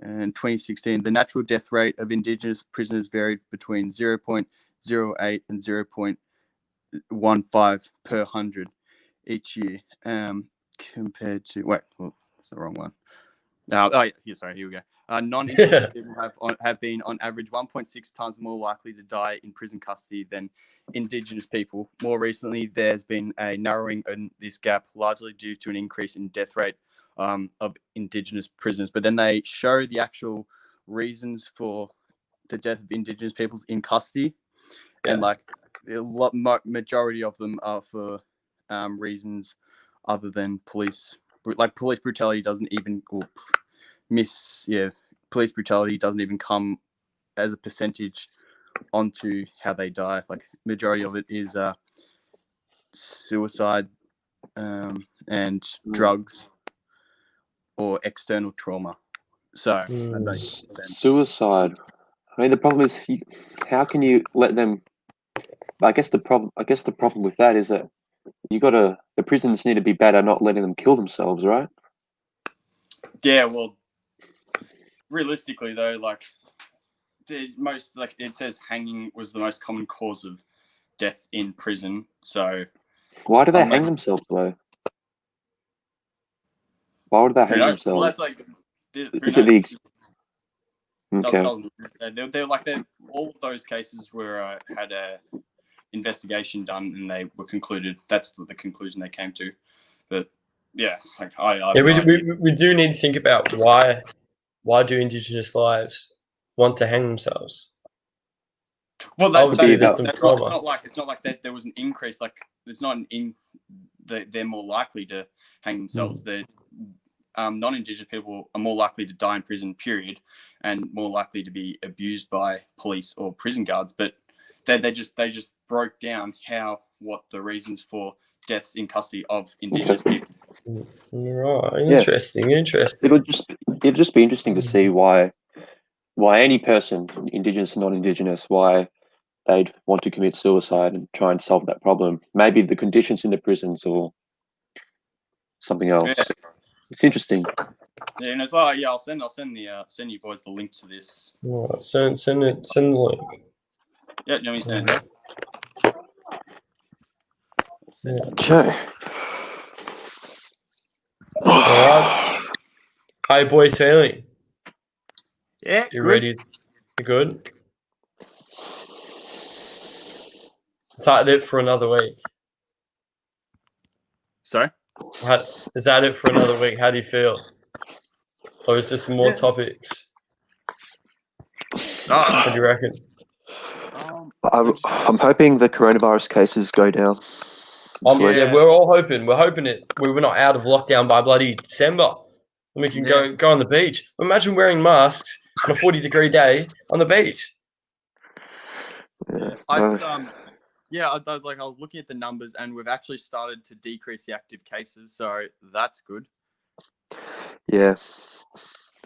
[SPEAKER 3] and 2016. The natural death rate of Indigenous prisoners varied between 0.08 and 0.15 per 100 each year, compared to that's the wrong one. Here we go. Non-Indigenous people have been on average 1.6 times more likely to die in prison custody than Indigenous people. More recently, there's been a narrowing in this gap, largely due to an increase in death rate of Indigenous prisoners. But then they show the actual reasons for the death of Indigenous peoples in custody, and like majority of them are for reasons other than police. Like police brutality doesn't even police brutality doesn't even come as a percentage onto how they die. Like majority of it is suicide and drugs or external trauma. So
[SPEAKER 1] suicide. I mean, the problem is, how can you let them? I guess the problem with that is that the prisons need to be better, not letting them kill themselves, right?
[SPEAKER 3] Yeah, well, realistically though, like the most, like it says, hanging was the most common cause of death in prison. So
[SPEAKER 1] Why do they hang
[SPEAKER 3] unless-
[SPEAKER 1] themselves though? Why would they
[SPEAKER 3] who
[SPEAKER 1] hang
[SPEAKER 3] knows?
[SPEAKER 1] themselves?
[SPEAKER 3] Well, that's like who
[SPEAKER 1] Is it the
[SPEAKER 3] knows?
[SPEAKER 1] Okay.
[SPEAKER 3] They're like all of those cases were had a investigation done and they were concluded. That's the conclusion they came to. But yeah, like
[SPEAKER 2] we do need to think about why do Indigenous lives want to hang themselves?
[SPEAKER 3] Well,
[SPEAKER 2] Obviously,
[SPEAKER 1] there's
[SPEAKER 2] some
[SPEAKER 3] it's
[SPEAKER 2] trauma.
[SPEAKER 3] not like that. There was an increase. Like it's not they're more likely to hang themselves. The non-Indigenous people are more likely to die in prison, period, and more likely to be abused by police or prison guards. But they just broke down what the reasons for deaths in custody of Indigenous people.
[SPEAKER 2] Right, interesting.
[SPEAKER 1] It'll just be interesting to see why any person, Indigenous or non-Indigenous, why they'd want to commit suicide and try and solve that problem. Maybe the conditions in the prisons or something else.
[SPEAKER 3] Yeah.
[SPEAKER 1] It's interesting.
[SPEAKER 3] Yeah, and it's like, I'll send you boys the link to this.
[SPEAKER 2] Right, send the link.
[SPEAKER 3] Yeah, you want me to send it?
[SPEAKER 2] Yeah.
[SPEAKER 1] Okay.
[SPEAKER 2] All right. How you boys feeling?
[SPEAKER 3] Yeah,
[SPEAKER 2] You ready? You good? Is that it for another week?
[SPEAKER 3] Sorry?
[SPEAKER 2] Is that it for another week? How do you feel? Or is there some more topics? What do you reckon?
[SPEAKER 1] I'm hoping the coronavirus cases go down.
[SPEAKER 2] Yeah, we're all hoping. We're hoping we were not out of lockdown by bloody December. And we can go on the beach. Imagine wearing masks on a 40-degree day on the beach.
[SPEAKER 1] Yeah.
[SPEAKER 3] I was looking at the numbers, and we've actually started to decrease the active cases, so that's good.
[SPEAKER 1] Yeah.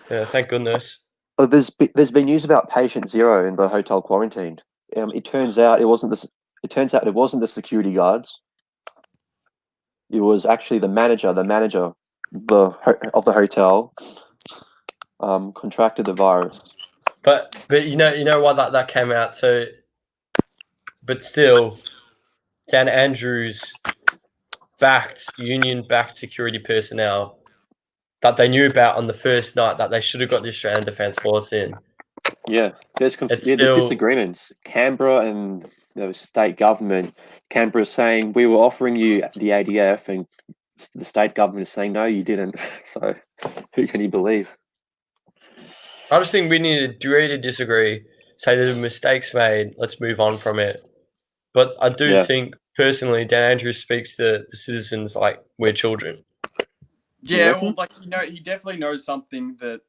[SPEAKER 2] Yeah, thank goodness.
[SPEAKER 1] There's been news about patient zero in the hotel quarantine. It turns out it wasn't the security guards. It was actually the manager of the hotel contracted the virus.
[SPEAKER 2] But you know why that came out. So, but still, Dan Andrews union-backed security personnel that they knew about on the first night that they should have got the Australian Defence Force in.
[SPEAKER 1] Yeah, there's disagreements. Canberra and the state government. Canberra is saying we were offering you the ADF, and the state government is saying no, you didn't. So, who can you believe?
[SPEAKER 2] I just think we need to agree to disagree. Say there's mistakes made. Let's move on from it. But I do think personally, Dan Andrews speaks to the citizens like we're children.
[SPEAKER 3] Yeah, well, like he definitely knows something that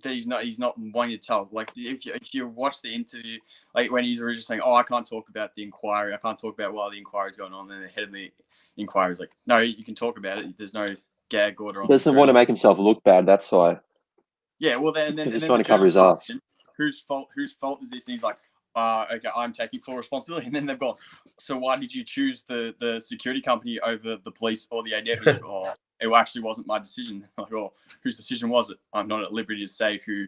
[SPEAKER 3] he's not wanting to tell. Like if you watch the interview, like when he's originally saying, "Oh, I can't talk about the inquiry. I can't talk about why the inquiry's going on." And the head of the inquiry is like, "No, you can talk about it. There's no gag order on."
[SPEAKER 1] Doesn't want to make himself look bad. That's why.
[SPEAKER 3] Yeah, well, then
[SPEAKER 1] he's trying to cover his ass.
[SPEAKER 3] Whose fault is this? And he's like, okay, I'm taking full responsibility. And then they've gone, so why did you choose the security company over the police or the ADF? Like, oh, it actually wasn't my decision. Like, oh, whose decision was it? I'm not at liberty to say who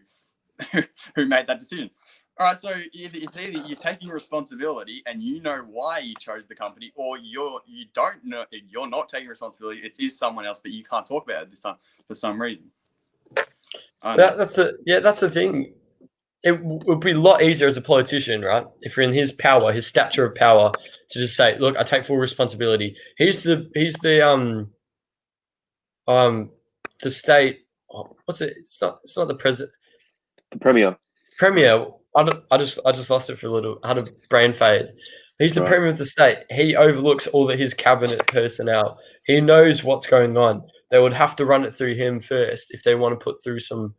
[SPEAKER 3] made that decision. All right, so it's either you're taking responsibility and you know why you chose the company, or you don't know, you're not taking responsibility. It is someone else, but you can't talk about it this time for some reason.
[SPEAKER 2] That's the thing. It would be a lot easier as a politician, right? If you're in his power, his stature of power, to just say, "Look, I take full responsibility." He's the state. What's it? It's not the president.
[SPEAKER 1] The premier.
[SPEAKER 2] Premier. I just lost it for a little. I had a brain fade. He's the premier of the state. He overlooks all his cabinet personnel. He knows what's going on. They would have to run it through him first if they want to put through some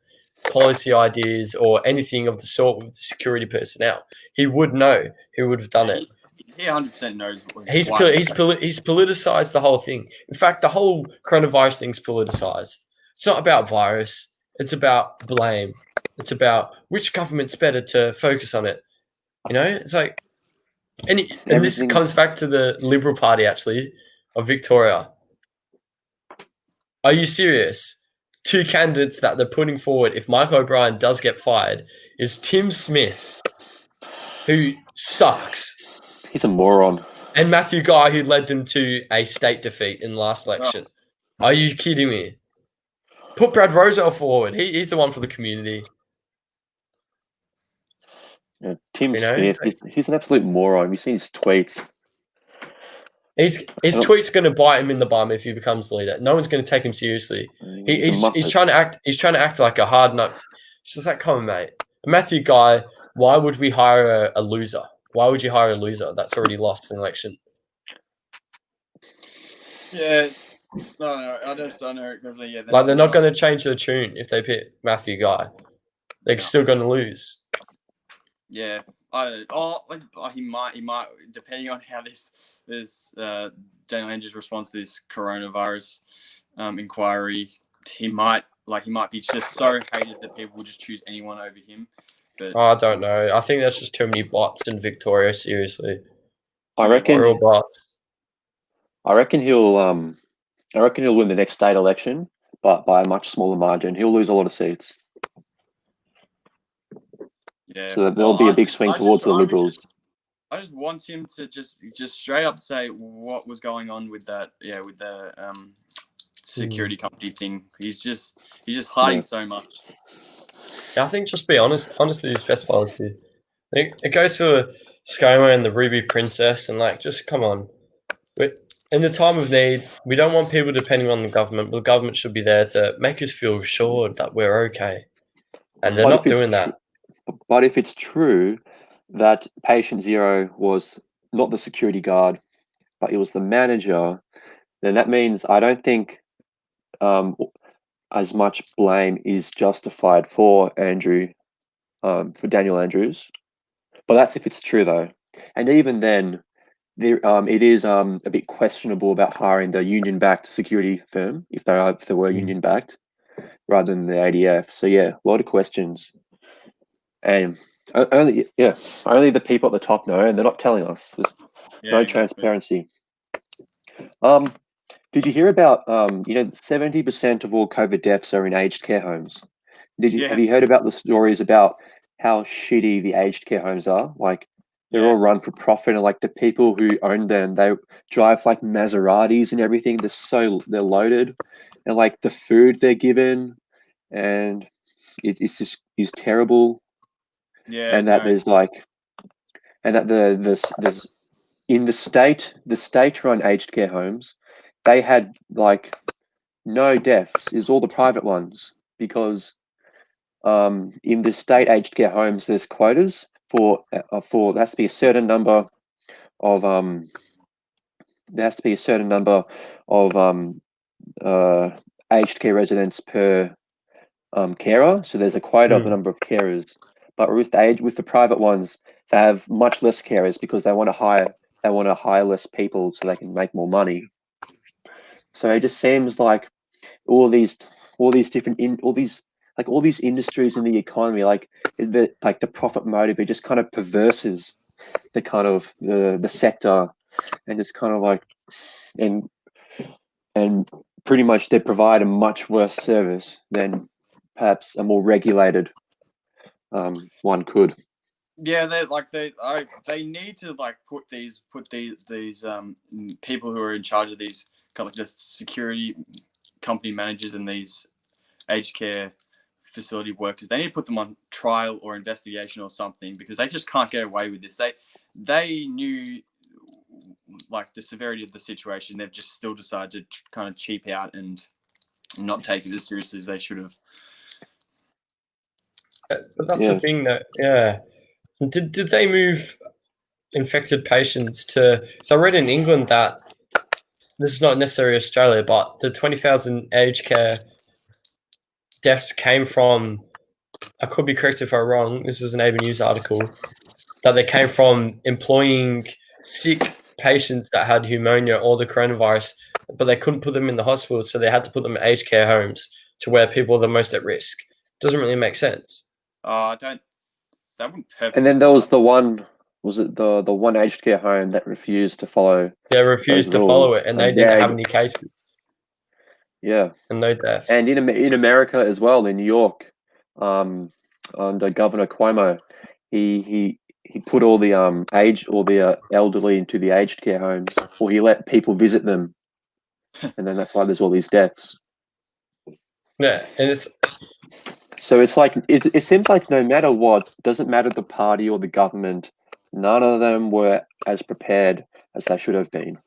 [SPEAKER 2] policy ideas or anything of the sort with the security personnel. He would know. He would have done it.
[SPEAKER 3] He 100% knows.
[SPEAKER 2] He's politicized the whole thing. In fact, the whole coronavirus thing's politicized. It's not about virus. It's about blame. It's about which government's better to focus on it. You know, it's like, and this comes back to the Liberal Party, actually, of Victoria. Are you serious? two candidates that they're putting forward if Mike O'Brien does get fired is Tim Smith, who sucks,
[SPEAKER 1] He's a moron.
[SPEAKER 2] and Matthew Guy, who led them to a state defeat in the last election. Are you kidding me? Put Brad Rosell forward. He's the one for the community.
[SPEAKER 1] Yeah, Tim Smith, he's an absolute moron. Have you seen his tweets?
[SPEAKER 2] His tweets are going to bite him in the bum if he becomes leader. No one's going to take him seriously. He's trying to act. He's trying to act like a hard nut. It's just like, come on, mate. Matthew Guy. Why would we hire a loser? Why would you hire a loser that's already lost an election?
[SPEAKER 3] Yeah, no, I just don't know because they're
[SPEAKER 2] not going to change the tune if they pick Matthew Guy. They're still going to lose.
[SPEAKER 3] Yeah, I don't know. He might, depending on how this Daniel Andrews' response to this coronavirus inquiry, he might be just so hated that people will just choose anyone over him. But
[SPEAKER 2] I don't know. I think there's just too many bots in Victoria. Seriously,
[SPEAKER 1] I reckon
[SPEAKER 2] real bots.
[SPEAKER 1] I reckon he'll win the next state election, but by a much smaller margin. He'll lose a lot of seats.
[SPEAKER 3] Yeah.
[SPEAKER 1] So there'll be a big swing towards the Liberals.
[SPEAKER 3] I just want him to just straight up say what was going on with that. Yeah, with the security company thing. He's just hiding so much.
[SPEAKER 2] Yeah, I think just be honest. Honestly is best policy. It goes for ScoMo and the Ruby Princess, and just come on. In the time of need, we don't want people depending on the government. But the government should be there to make us feel assured that we're okay, and they're not doing that.
[SPEAKER 1] But if it's true that patient zero was not the security guard, but it was the manager, then that means I don't think as much blame is justified for Daniel Andrews. But that's if it's true, though. And even then, it is a bit questionable about hiring the union-backed security firm, if they were union-backed, rather than the ADF. So yeah, a lot of questions. And only the people at the top know, and they're not telling us. There's no transparency. Did you hear about 70% of all COVID deaths are in aged care homes? Have you heard about the stories about how shitty the aged care homes are? They're all run for profit, and the people who own them, they drive Maseratis and everything. They're loaded, and the food they're given, and it's just is terrible.
[SPEAKER 3] Yeah,
[SPEAKER 1] and that there's in the state-run aged care homes, they had no deaths. Is all the private ones, because in the state aged care homes there's quotas for there has to be a certain number of aged care residents per carer. So there's a quota of the number of carers. But with the private ones, they have much less carers because they want to hire less people so they can make more money. So it just seems like all these industries in the economy, the profit motive, it just kind of perverses the kind of the sector, and it's kind of and pretty much they provide a much worse service than perhaps a more regulated one could.
[SPEAKER 3] Yeah, they need to put these people who are in charge of these kind of just security company managers and these aged care facility workers. They need to put them on trial or investigation or something, because they just can't get away with this. They knew the severity of the situation. They've just still decided to kind of cheap out and not take it as seriously as they should have.
[SPEAKER 2] But that's the thing that, Did they move infected patients to... So I read in England that, this is not necessarily Australia, but the 20,000 aged care deaths came from, I could be correct if I'm wrong, this is an AB News article, that they came from employing sick patients that had pneumonia or the coronavirus, but they couldn't put them in the hospital, so they had to put them in aged care homes to where people are the most at risk. Doesn't really make sense.
[SPEAKER 3] That wouldn't purposely.
[SPEAKER 1] And then there was the one, was it the one aged care home that refused to follow?
[SPEAKER 2] They refused to follow it, and they didn't have any cases.
[SPEAKER 1] Yeah,
[SPEAKER 2] and no deaths.
[SPEAKER 1] and in America as well, in New York, under Governor Cuomo, he put all the elderly into the aged care homes, or he let people visit them, and then that's why there's all these deaths.
[SPEAKER 2] Yeah, and it's
[SPEAKER 1] So it's like it seems like no matter what, doesn't matter the party or the government, none of them were as prepared as they should have been.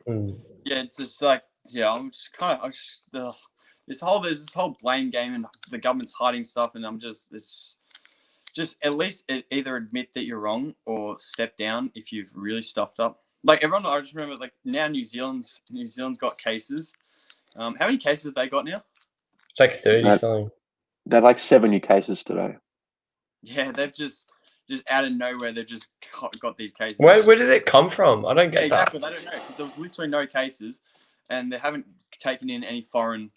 [SPEAKER 3] Yeah, it's just like I'm just kind of there's this whole blame game and the government's hiding stuff, and it's just at least either admit that you're wrong or step down if you've really stuffed up. Like everyone, I just remember like now New Zealand's got cases. How many cases have they got now?
[SPEAKER 2] It's like 30
[SPEAKER 1] Right.
[SPEAKER 2] something.
[SPEAKER 1] There's like 7 new cases today.
[SPEAKER 3] Yeah, they've just out of nowhere they've just got these cases.
[SPEAKER 2] Where did it come from? I don't get
[SPEAKER 3] exactly.
[SPEAKER 2] that.
[SPEAKER 3] They don't know because there was literally no cases, and they haven't taken in any foreign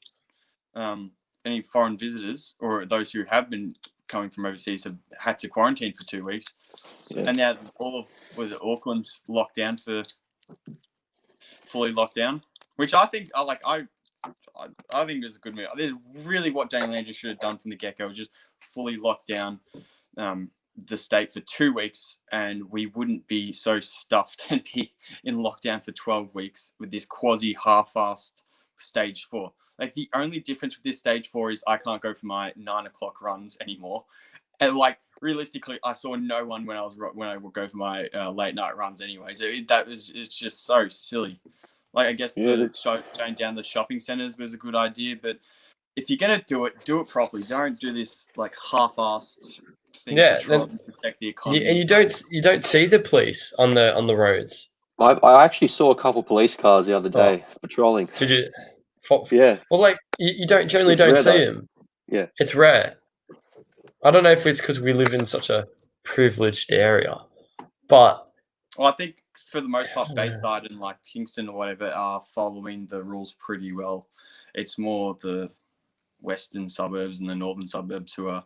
[SPEAKER 3] visitors, or those who have been coming from overseas have had to quarantine for 2 weeks. So, and now all of Auckland's locked down for fully locked down, which I think I think is a good move. This is really what Daniel Andrews should have done from the get-go, just fully locked down the state for 2 weeks, and we wouldn't be so stuffed and be in lockdown for 12 weeks with this quasi half-assed stage 4. Like the only difference with this stage 4 is I can't go for my 9 o'clock runs anymore. And like realistically, I saw no one when I would go for my late night runs anyway. So it's just so silly. Like I guess shutting down the shopping centers was a good idea, but if you're gonna do it properly. Don't do this like half-assed thing to try and protect the economy.
[SPEAKER 2] And you don't see the police on the roads.
[SPEAKER 1] I actually saw a couple police cars the other day patrolling.
[SPEAKER 2] Did you?
[SPEAKER 1] Yeah.
[SPEAKER 2] Well, like you don't see them.
[SPEAKER 1] Yeah.
[SPEAKER 2] It's rare. I don't know if it's because we live in such a privileged area, but
[SPEAKER 3] I think for the most part, Bayside and like Kingston or whatever are following the rules pretty well. It's more the western suburbs and the northern suburbs who are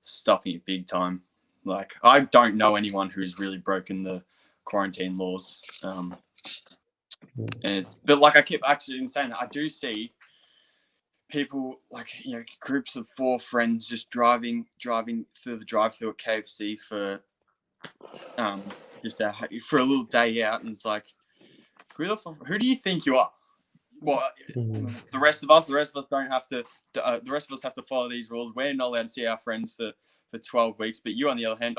[SPEAKER 3] stuffing it big time. Like I don't know anyone who's really broken the quarantine laws. But like I keep actually saying that I do see people like groups of 4 friends just driving through the drive-through at KFC for for a little day out, and it's like who do you think you are? Well, the rest of us don't have to. The rest of us have to follow these rules. We're not allowed to see our friends for 12 weeks. But you, on the other hand,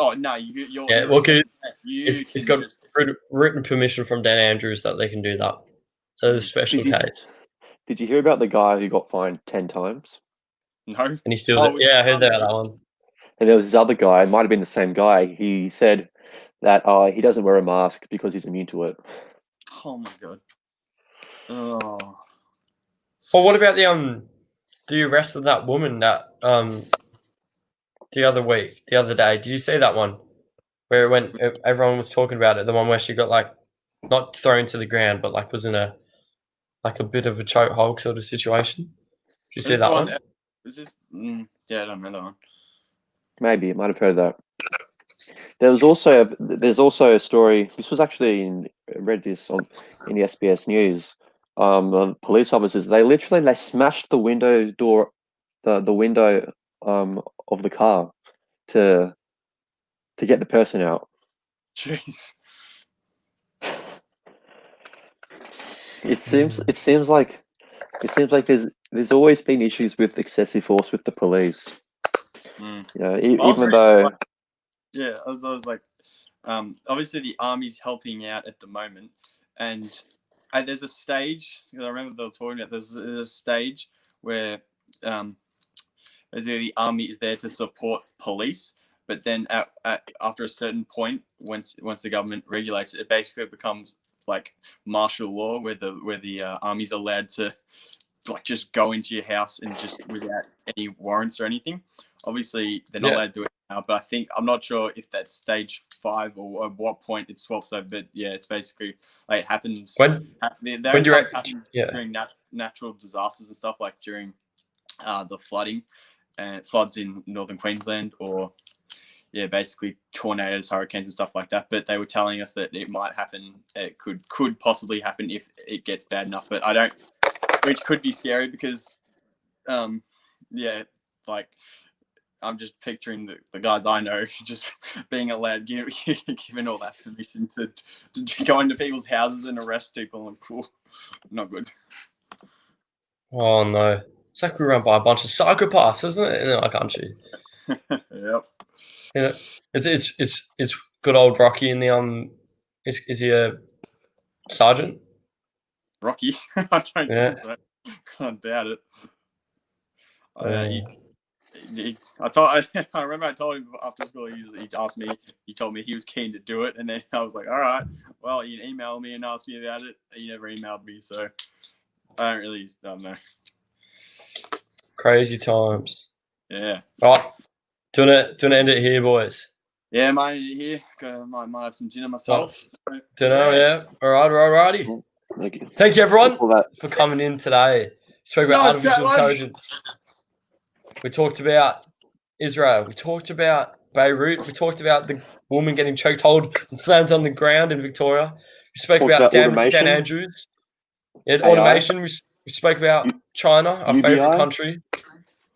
[SPEAKER 2] it's got written permission from Dan Andrews that they can do that. A special case.
[SPEAKER 1] Did you hear about the guy who got fined 10 times?
[SPEAKER 3] No.
[SPEAKER 2] And he still I heard about that one.
[SPEAKER 1] And there was this other guy, it might have been the same guy. He said that he doesn't wear a mask because he's immune to it.
[SPEAKER 3] Oh my god. Oh.
[SPEAKER 2] Well, what about the arrest of that woman that the other day? Did you see that one where everyone was talking about it? The one where she got like not thrown to the ground, but like was in a bit of a chokehold sort of situation. Did you see that one?
[SPEAKER 3] Is this? Yeah, I don't know that one.
[SPEAKER 1] Maybe it might have heard that. There's also a story. This was actually I read this in the SBS News. Police officers they smashed the window door, the window of the car to get the person out.
[SPEAKER 3] Jeez.
[SPEAKER 1] It seems like there's always been issues with excessive force with the police. Even though.
[SPEAKER 3] Yeah, I was like, obviously the army's helping out at the moment, and there's a stage. I remember they were talking about there's a stage where the army is there to support police, but then after a certain point, once the government regulates it, it basically becomes like martial law, where the army's allowed to like just go into your house and just without any warrants or anything. Obviously, they're not allowed to do it now, but I'm not sure if that's stage 5 or at what point it swaps over. But yeah, it's basically like it happens during natural disasters and stuff, like during the flooding and floods in northern Queensland, or basically tornadoes, hurricanes and stuff like that. But they were telling us that it might happen. It could possibly happen if it gets bad enough. But I don't which could be scary because, yeah, like I'm just picturing the guys I know just being allowed, given all that permission to go into people's houses and arrest people. And cool, not good.
[SPEAKER 2] Oh no, it's like we're run by a bunch of psychopaths, isn't it? In our country.
[SPEAKER 3] Yep.
[SPEAKER 2] Yeah, it's good old Rocky in the Is he a sergeant?
[SPEAKER 3] Rocky, I don't think so. Can't doubt it. I remember I told him after school. He asked me. He told me he was keen to do it, and then I was like, "All right, well, you can email me and ask me about it." He never emailed me, so I don't know.
[SPEAKER 2] Crazy times.
[SPEAKER 3] Yeah.
[SPEAKER 2] All right, do you wanna end it here, boys?
[SPEAKER 3] Yeah, might end it here. Might have some dinner myself. So,
[SPEAKER 2] yeah. All righty. Thank you, everyone, for coming in today. Spoke about artificial intelligence. We talked about Israel. We talked about Beirut. We talked about the woman getting choked hold and slammed on the ground in Victoria. We spoke about Dan Andrews. Automation. We spoke about China, our favorite country.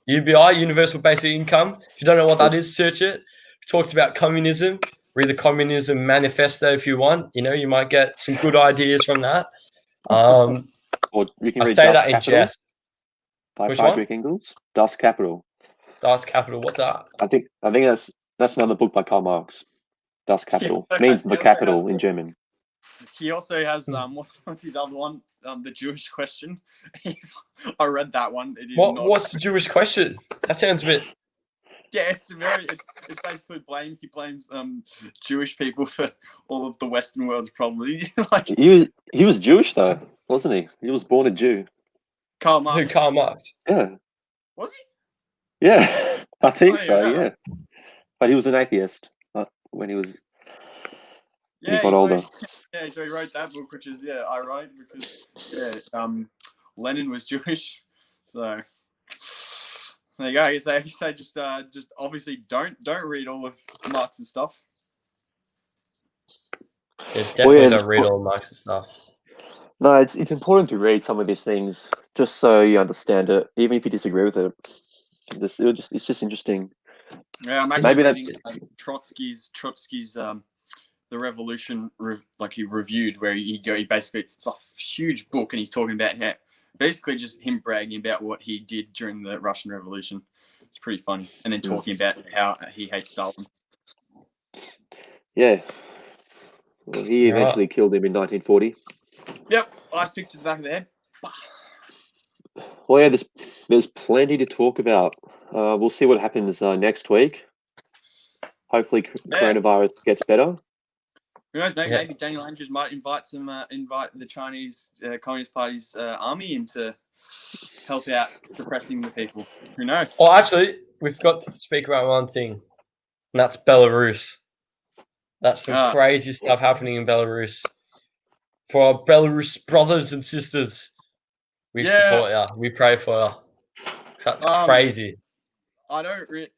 [SPEAKER 2] UBI, Universal Basic Income. If you don't know what that is, search it. We talked about communism. Read the Communism Manifesto if you want. You might get some good ideas from that.
[SPEAKER 1] Or you can read
[SPEAKER 2] say that in jest.
[SPEAKER 1] By Friedrich Engels. Das Kapital.
[SPEAKER 2] Das Kapital. What's that?
[SPEAKER 1] I think that's another book by Karl Marx. Das Kapital means the capital in German.
[SPEAKER 3] He also has what's his other one? The Jewish Question. I read that one.
[SPEAKER 2] What's the Jewish Question? That sounds a bit.
[SPEAKER 3] Yeah, it's basically he blames Jewish people for all of the Western world's problems. Like
[SPEAKER 1] he was Jewish though, wasn't he? He was born a Jew.
[SPEAKER 3] Karl Marx.
[SPEAKER 2] Who, Karl Marx?
[SPEAKER 1] Yeah.
[SPEAKER 3] Was he?
[SPEAKER 1] Yeah, I think so. Yeah, but he was an atheist when he was. He got older.
[SPEAKER 3] Yeah, so he wrote that book, which is ironic because Lenin was Jewish. So there you go. I guess they just obviously don't read all of Marx's stuff.
[SPEAKER 2] Yeah, definitely don't read all of Marx's stuff.
[SPEAKER 1] No, it's important to read some of these things just so you understand it, even if you disagree with it. It's just interesting.
[SPEAKER 3] Yeah, I'm actually reading Trotsky's The Revolution, he reviewed, where he basically, it's a huge book, and he's talking about how basically just him bragging about what he did during the Russian Revolution. It's pretty funny, and then talking about how he hates Stalin.
[SPEAKER 1] Yeah, well, he eventually killed him in 1940.
[SPEAKER 3] Yep, ice pick to the back of the head.
[SPEAKER 1] Well, yeah, there's plenty to talk about. We'll see what happens next week. Hopefully, coronavirus gets better.
[SPEAKER 3] Who knows? Maybe Daniel Andrews might invite the Chinese Communist Party's army in to help out suppressing the people. Who knows?
[SPEAKER 2] Well, actually, we've got to speak about one thing, and that's Belarus. That's some crazy stuff happening in Belarus. For our Belarus brothers and sisters, we support you. We pray for you. That's crazy.
[SPEAKER 3] I don't really.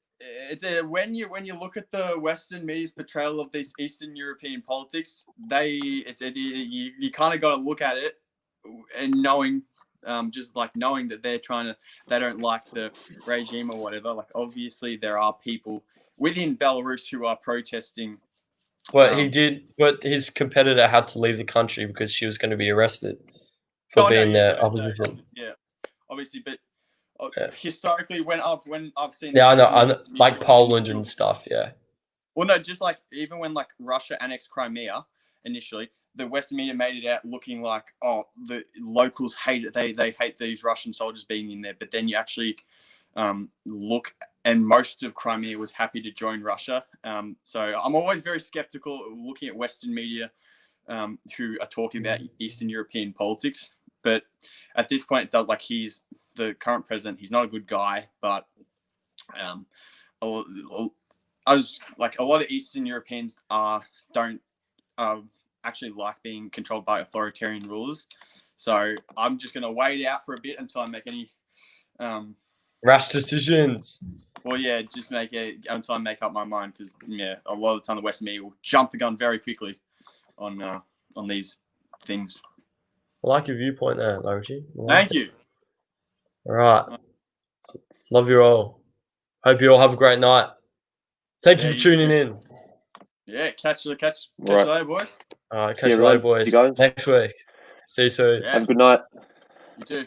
[SPEAKER 3] When you look at the Western media's portrayal of these Eastern European politics, you kind of got to look at it and knowing that they don't like the regime or whatever. Like obviously there are people within Belarus who are protesting.
[SPEAKER 2] Well, he did, but his competitor had to leave the country because she was going to be arrested for being opposition.
[SPEAKER 3] Obviously, but. Historically, when I've seen
[SPEAKER 2] I know, like Poland and stuff,
[SPEAKER 3] Well, no, just like even when Russia annexed Crimea initially, the Western media made it out looking like the locals hate it. They hate these Russian soldiers being in there. But then you actually look, and most of Crimea was happy to join Russia. So I'm always very skeptical looking at Western media who are talking about Eastern European politics. But at this point, it does he's the current president. He's not a good guy, but a lot of Eastern Europeans don't actually like being controlled by authoritarian rulers. So I'm just going to wait out for a bit until I make any
[SPEAKER 2] rash decisions.
[SPEAKER 3] Well, just until I make up my mind, because a lot of the time the Western media will jump the gun very quickly on these things.
[SPEAKER 2] I like your viewpoint there, Logi.
[SPEAKER 3] Thank you.
[SPEAKER 2] All right. Love you all. Hope you all have a great night. Thank you
[SPEAKER 3] Yeah,
[SPEAKER 2] for
[SPEAKER 3] you
[SPEAKER 2] tuning
[SPEAKER 3] too.
[SPEAKER 2] in.
[SPEAKER 3] Yeah, catch you
[SPEAKER 1] Right.
[SPEAKER 3] later, boys.
[SPEAKER 2] All right,
[SPEAKER 1] See
[SPEAKER 2] catch
[SPEAKER 1] you
[SPEAKER 2] you later,
[SPEAKER 1] everyone.
[SPEAKER 2] boys.
[SPEAKER 1] You guys.
[SPEAKER 2] Next week. See you soon.
[SPEAKER 3] Yeah,
[SPEAKER 1] Have a good night.
[SPEAKER 3] you too.